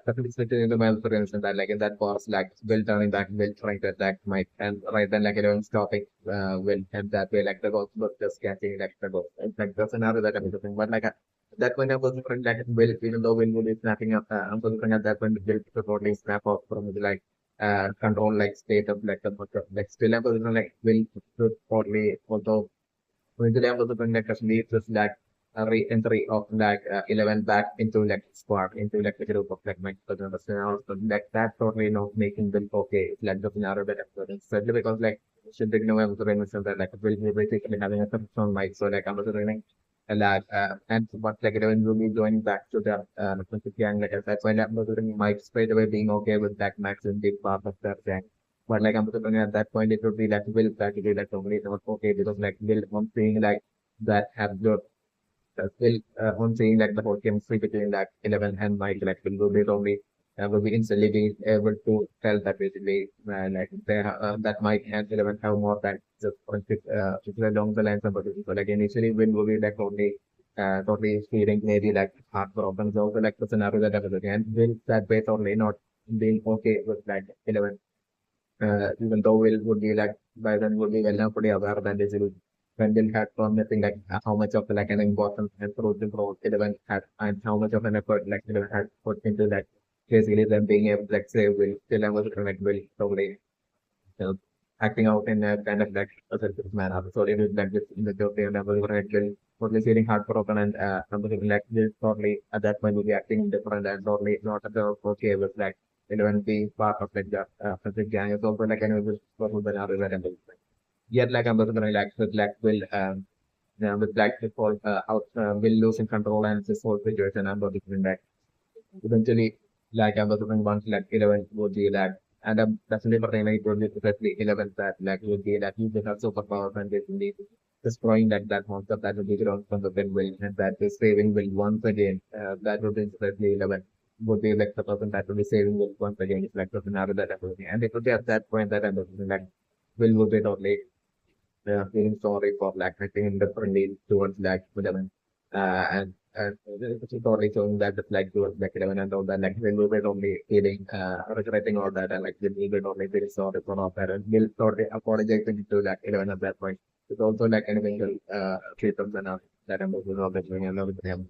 definitely split into my for instance that like in that pause like Will turning back Will trying to attack Mike and right then like everyone stopping Will and that way like the ghost was just catching like the ghost. It's like the scenario that I was looking but like at that point I was looking like Will even though Will would be snapping up I'm looking at that point Will to totally snap off from the like control like state of like the like still I was looking like Will to totally although eventually, I was going to lead this like a re-entry of like 11 back into like squad, into like the group of like my cousin. So like that totally not making them okay. It's like the scenario that I'm especially because like should they know I was running something like will be basically having a on mic. So like I was running a lot and but like when we be going back to the gang like that's when I was running mic straight away being okay with that max and big part of that gang. But like I'm looking at that point, it would be like Will practically like only not okay because like Will on seeing like that have the Will on seeing like the whole chemistry between like 11 and Mike like will be only will be instantly be able to tell that basically like they that Mike and 11 have more than just friendship along the lines of everything. So like initially Will be like only totally feeling maybe like heartbroken. So also like the scenario that I was looking and Will that way totally not being okay with like 11 even though Will would be like by then would be well enough pretty aware that this will when Will had promising like how much of like an importance and fruit the growth 11 had and how much of an effort like 11 had put into that basically them being able to like say Will still I was like Will probably uh, acting out in a kind of like a selfish manner. So it is like this in the joke and never right Will totally feeling heartbroken and something like this totally at that point will be acting different and totally not at all okay with like 11 being part of like the gang. It's also like anyway this was the narrative. Yet like I'm also gonna like with like Will with like the whole out Will losing control and this whole situation I'm going to back. Eventually, like I was doing once, like 11 would be like, and I'm definitely pertaining to probably especially 11 that like would be like you have superpowers and basically destroying like that monster that would be ground from the wind will and that is saving will once again. That would be especially 11 would be like the person that would be saving will once again. It's like the scenario that I'm looking and it would be at that point that I'm looking like will would be totally feeling sorry for like acting differently towards like Budaman. And it's totally showing that the flag towards like 11 and all that, like when we were only feeling regretting all that and like the we were only feeling sorry for our parents. We'll totally apologizing to like 11 at that point. It's also like an eventual treatment and that I'm also not doing another thing.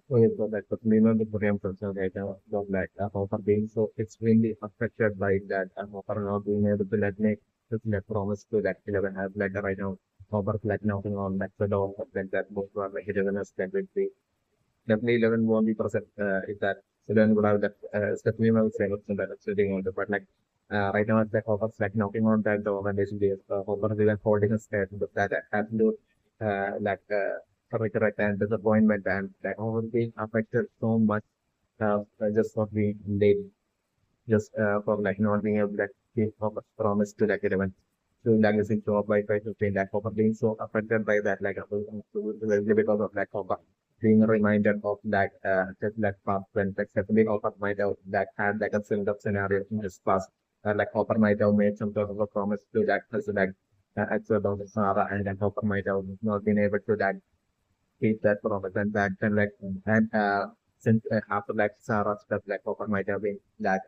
So it's not like the minimum the program concern right now of like offer being so extremely affected by that offer not being able to let make just like promise to that 11 have like right now. Hopper's like knocking on like the door, like that both were like 11 as that would be definitely 11 won't be present if that 11 would have that Stephanie will say so that it's sitting on the but like right now it's like Hopper's like knocking on that door and basically Hopper is even holding his head but that absolute like regret and disappointment and like Hopper being affected so much just for being late just for like not being able to like keep Hopper's promise to like 11 to like his job by trying to pay that Hopper being so affected by that like because of that Hopper being reminded of that just that past when like Stephanie Hopper might have that had like a similar scenario in his past like Hopper might have made some sort of a promise to that person like actually about Sarah and then Hopper might have not been able to that keep that promise and back then like and since after like Sarah's stuff like Hopper might have been that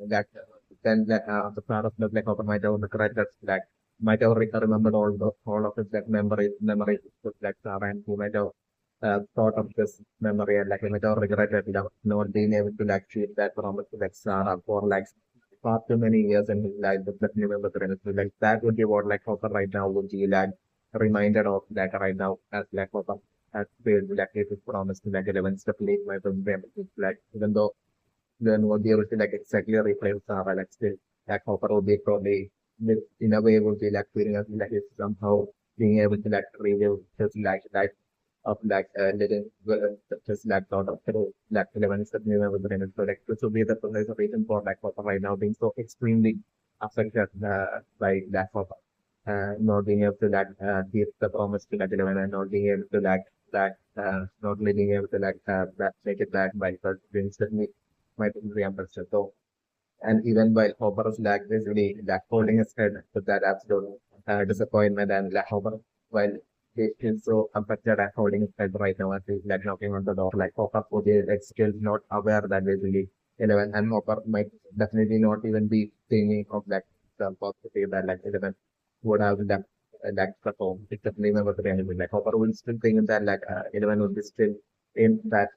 that then that the part of the black open might have regret that like might have remembered all of his like memories of like Sarah and he might have thought of this memory and like he might have regretted not being able to like keep that promise to like Sarah for like far too many years in his life but definitely remember the like that would be what like Hopper right now would be like reminded of that right now as like Hopper has failed like his promise to like 11 step late my like even though then we'll be able to like exactly replace Sarah like still like Hopper will be probably in a way will be like feeling as like it's somehow being able to like relive his like life of like little just like sort of through like 11 step new with the so like this will be the precise reason for like Hopper right now being so extremely affected by that Hopper not being able to like keep the promise to like 11 and not being able to like that not really being able to like that make it back by first being might be reimbursed. So, and even while Hopper is like basically like holding his head with that absolute disappointment and like Hopper while he is so affected at holding his head right now as he's like knocking on the door, like Hopper would be like still not aware that basically 11 and Hopper might definitely not even be thinking of like the possibility that like 11 would have like performed. It's definitely never the reality. Like Hopper will still think that like 11 would be still in that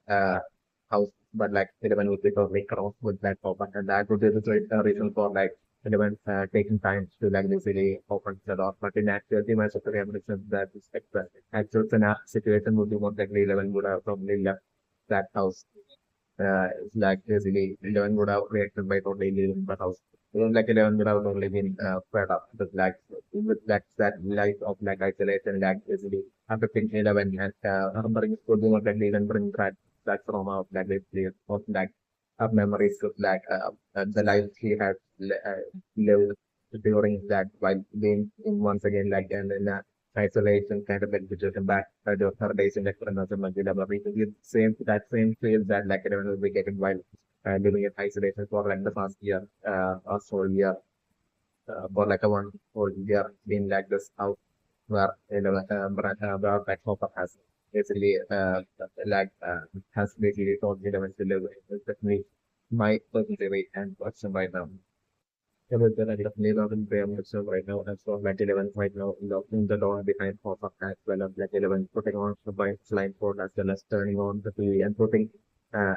house but like 11 would be totally cross with that open and that would be the reason for like 11 taking time to like basically open the door but in actuality my secretary understands that is like the actual situation would be more likely 11 would have probably left that house it's like basically 11 would have reacted by totally leaving the house. Like 11 would have totally been fed up with that life of like isolation, like basically affecting 11 and remembering could be more likely even bring that trauma of like basically of like of memories of like the life he had lived during that while being in once again like and in isolation kind of like situation back to her days in experience and like the same that same feel that like everyone will be getting while living in isolation for like the past year or so year for like a one whole year being like this out where where like Hopper has basically like has basically told me that to live with definitely my personal and question right now. Yeah, but then I definitely love in Graham itself right now. As for Black 11 right now, locking the door behind Hopper as well as Black 11, putting on the blindfold as well as turning on the TV and putting,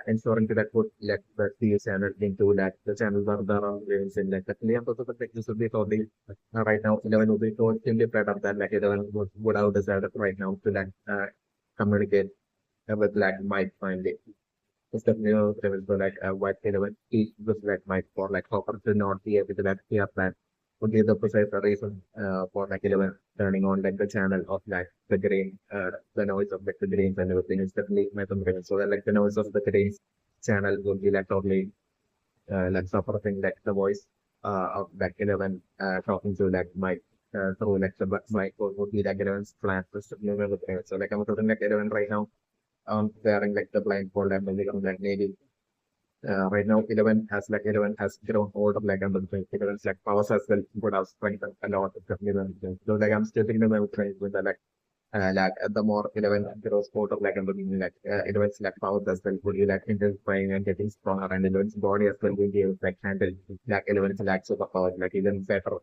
ensuring that put let the TV channel into that the channel where there are waves in like that. And also the pictures would be totally, right now, 11 would be totally proud of that. Like 11 would have decided right now to like, communicate with Black Mike finally. It's definitely there was like a white element each was like my for like Hopper to not be able to like clear plan would be the precise reason for like 11 turning on like the channel of like the green the noise of like the greens and everything is definitely my opinion. So that like the noise of the greens channel would be like totally like supporting like the voice of like 11 talking to like Mike through like the mic would be like 11's flat so like I'm talking like 11 right now wearing like the blindfold and become like native. Right now, 11 has grown old of like under the 11's like powers as well, but I've strengthened a lot of the 11. So like I'm still thinking about trying with the like the more 11 grows old of like under the like 11's like powers as well would be like intensifying and getting stronger and 11's body as well will be able to like handle like 11's like superpowers like even better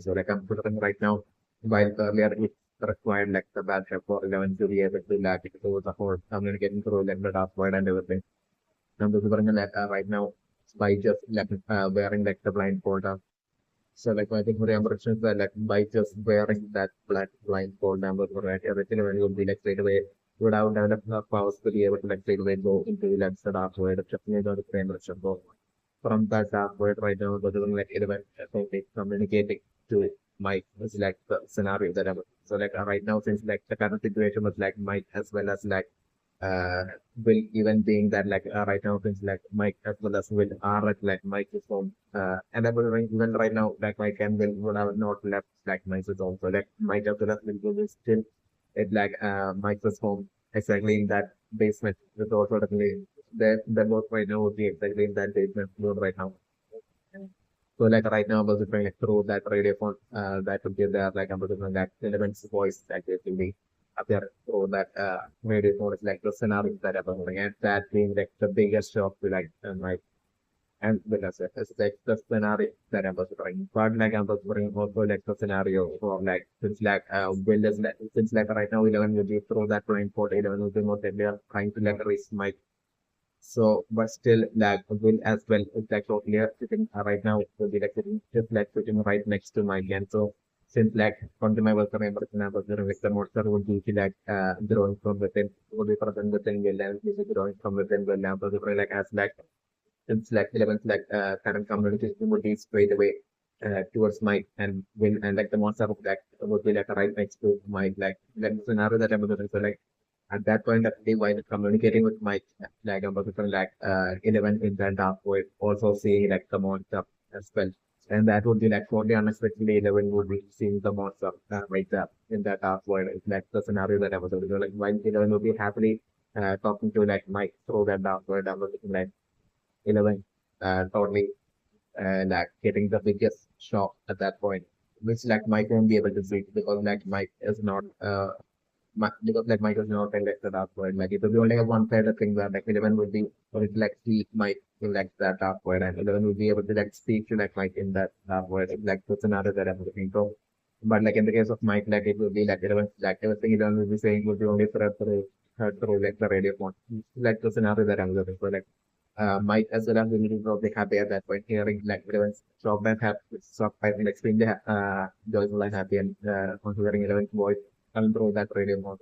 so like I'm putting right now while earlier it required like the bad for 11 to be able to like through the whole communicating through like the dark void and everything. I'm delivering like right now by just like wearing like the blindfold. So like I think for impressions that like by just wearing that black blindfold number for like everything when you'll be like straight away without enough powers to be able to like straight away go into like the dark void of definitely the frame rate go from that dark void right now but doing like event I think it's communicating to Mike is like the scenario that I'm so like right now since like the current situation was like Mike as well as like uh will even being that like right now things like Mike as well as Will are like Mike is home and I will even right now like Mike and Will would have not left like Mike is home so like Mike as well as Will is still it like Mike is home exactly in that basement with also definitely that both right now would be exactly in that basement room right now so like right now I was trying like through that radio phone that would be there like I'm looking at that element's voice that will be appear through that radio phone is like the scenario that I'm looking at that being like the biggest shock to like my and with us it's like the scenario that I was trying but like I was bringing also like the scenario for like since like Will is like since like right now 11 will be through that point for 11 will be more that they are trying to like reach my so, but still, like, will as well, it's like totally sitting right now, will be like sitting, just like sitting right next to my again. So, since like, onto my work, remember, like the monster would be like, growing from within, would be present within will and is growing from within will now, so like, as like, since like 11th, like, current community would be straight away, towards my and will, and like the monster of like, would be like right next to my, like, scenario that I'm going to, so like, at that point of the while communicating with my like about different like 11 in the dark void, also see like the monster as well. And that would be like totally unexpectedly 11 would be seeing the monster right there in that dark void. It's like the scenario that I was able to like while 11 would be happily talking to like Mike through that dark void. I was looking like 11 totally like getting the biggest shock at that point, which like Mike won't be able to see because like Mike is not because like Mike was not elected afterward. Like it would be only a one sided thing where like 11 would be or it like see Mike elect that afterward and 11 would be able to like speak to like Mike in that afterward. Like that's another that I'm looking for. But like in the case of Mike, like it would be like 11 like everything 11 would be saying would be only through like the radio phone. Like the scenario that I'm looking for. Like Mike as well as really probably happy at that point, hearing like everyone's shocked and happy, shocked and extremely joyful and happy and considering everyone's voice coming through that radio mode.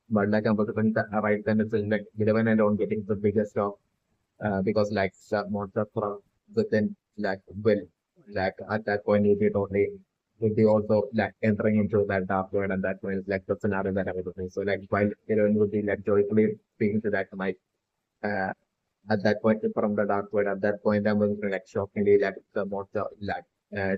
But like I'm going to right then it's like 11 and on getting the biggest shock because like the monster from within like will like at that point you get only would be also like entering into that dark world and that point is like the scenario that I was looking. So like while 11 would be like joyfully speaking to that Mike. Uh, at that point from the dark void. At that point, I was like shockingly like the monster like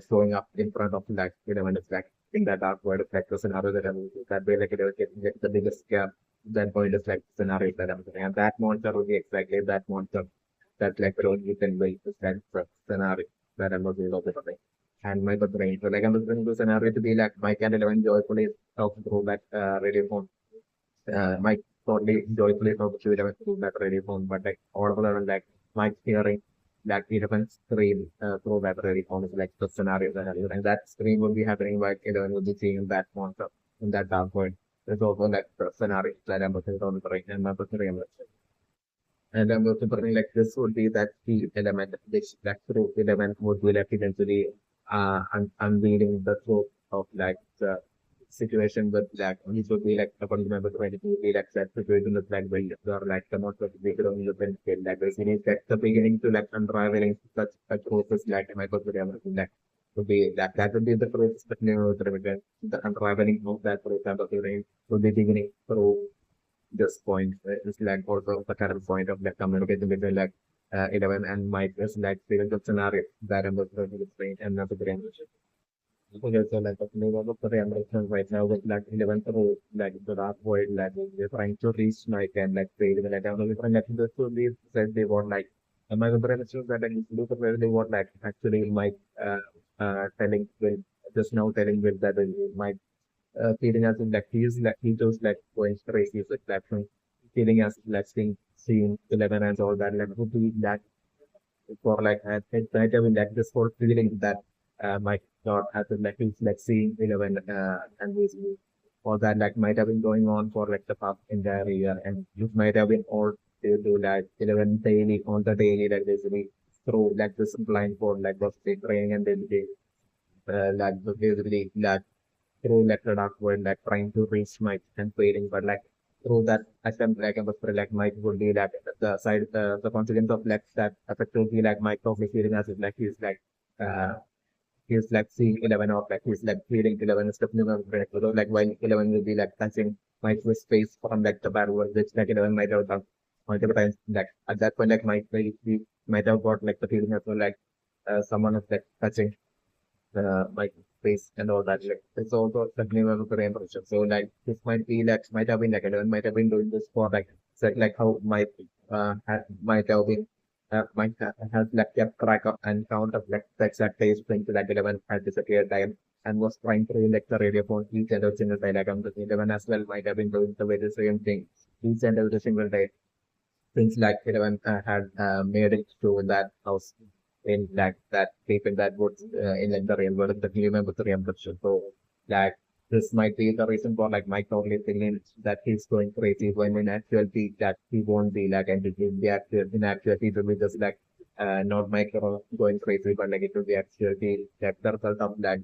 showing up in front of like when it's like in the dark void, it's like the scenario that I'm that way like it was getting like, the biggest scare. That point is like scenario that I'm saying, and that monster would be exactly that monster that like really you can wait to stand for scenario that I'm looking over the and my brain. So like I'm looking the scenario to be like my candle and joyfully talking through that radio phone Mike totally joyfully talked to them through that radio phone, but like all of them like Mike hearing that elephant scream through that radio phone is like the scenario that happened. And that scream will be happening like eleven will be seeing that monster in that dark void. There's also like the scenario that I'm looking on the brain and my brain. And I'm also bring like this would be that key element which that through element would be like eventually unveiling the truth of like the situation with like which would be like according to my book, it would be like that situation with like when or like the most of the grown you can feel like this is like the beginning to like unraveling such process like my book would ever like would be that would be the process that the unraveling of that for example would be beginning through this point is like also the current point of like communication between like 11 and Mike is like the scenario that I'm going to explain and not the brain. Okay, so like talking about the realization right now with like 11 row, like the dark void, like we're trying to reach Mike and like fail with like I'm looking like this to be said they want like my realization that I need to do the way they want like actually Mike telling Will just now telling Will that Mike feeling as in like he just like going crazy with like feeling as like seeing 11 and all that like would be that for like at night I mean like this whole feeling that my God has been like he's like seeing 11 and he's all that like might have been going on for like the past entire year and it might have been all to do like 11 daily on the daily like basically through like this blindfold like was training and then like basically like through like the dark world, like trying to reach Mike and failing, but like through that attempt, like I was like Mike would be like the side, the consequence of like that effectively like Mike probably feeling as if like uh, he's like seeing 11 or like he's like feeling 11 is definitely not correct. Although like while 11 will be like touching Mike's face from like the bad world, which like 11 might have done multiple times. Like at that point, like Mike, he might have got like the feeling as well, like someone is like touching my face and all that. Like it's also definitely one of the impression. So like this might be like might have been like anyone might have been doing this for like like how might have been has like kept track of and count of like the exact days when like 11 had disappeared time and was trying to like the radio phone each and every single day. Like I'm the 11 as well might have been doing the very same thing each and every single day since like 11 had made it to that house in like that deep in that woods in like the real world, the human with the real picture. So like this might be the reason for like Mike totally thinking that he's going crazy when in actuality that he won't be like and it will be actual in actuality it will be just like not Mike going crazy but like it will be actually like the result of like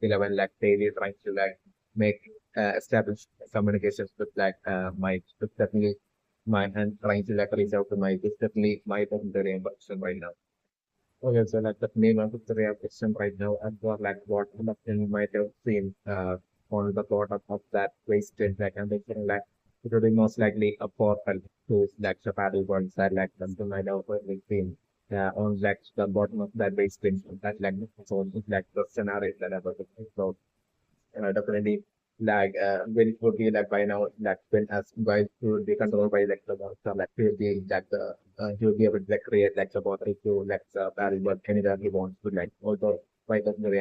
11 like daily trying to like make establish communications with like Mike. It's definitely my and trying to like reach out to my it's definitely my secondary question right now. Okay, so like the name of the real question right now and for like what you might have seen on the thought of that wasted like I'm thinking like it would be most likely a portal to like the paddle boards that like something might have really seen on like the bottom of that wasted that like so it's like the scenario that I was thinking. So definitely like when it would be like by now like when as guys to be controlled by like the monster like he'll be like the he'll be able to like create like the bottle to like the barrel but anytime he wants to like although by the way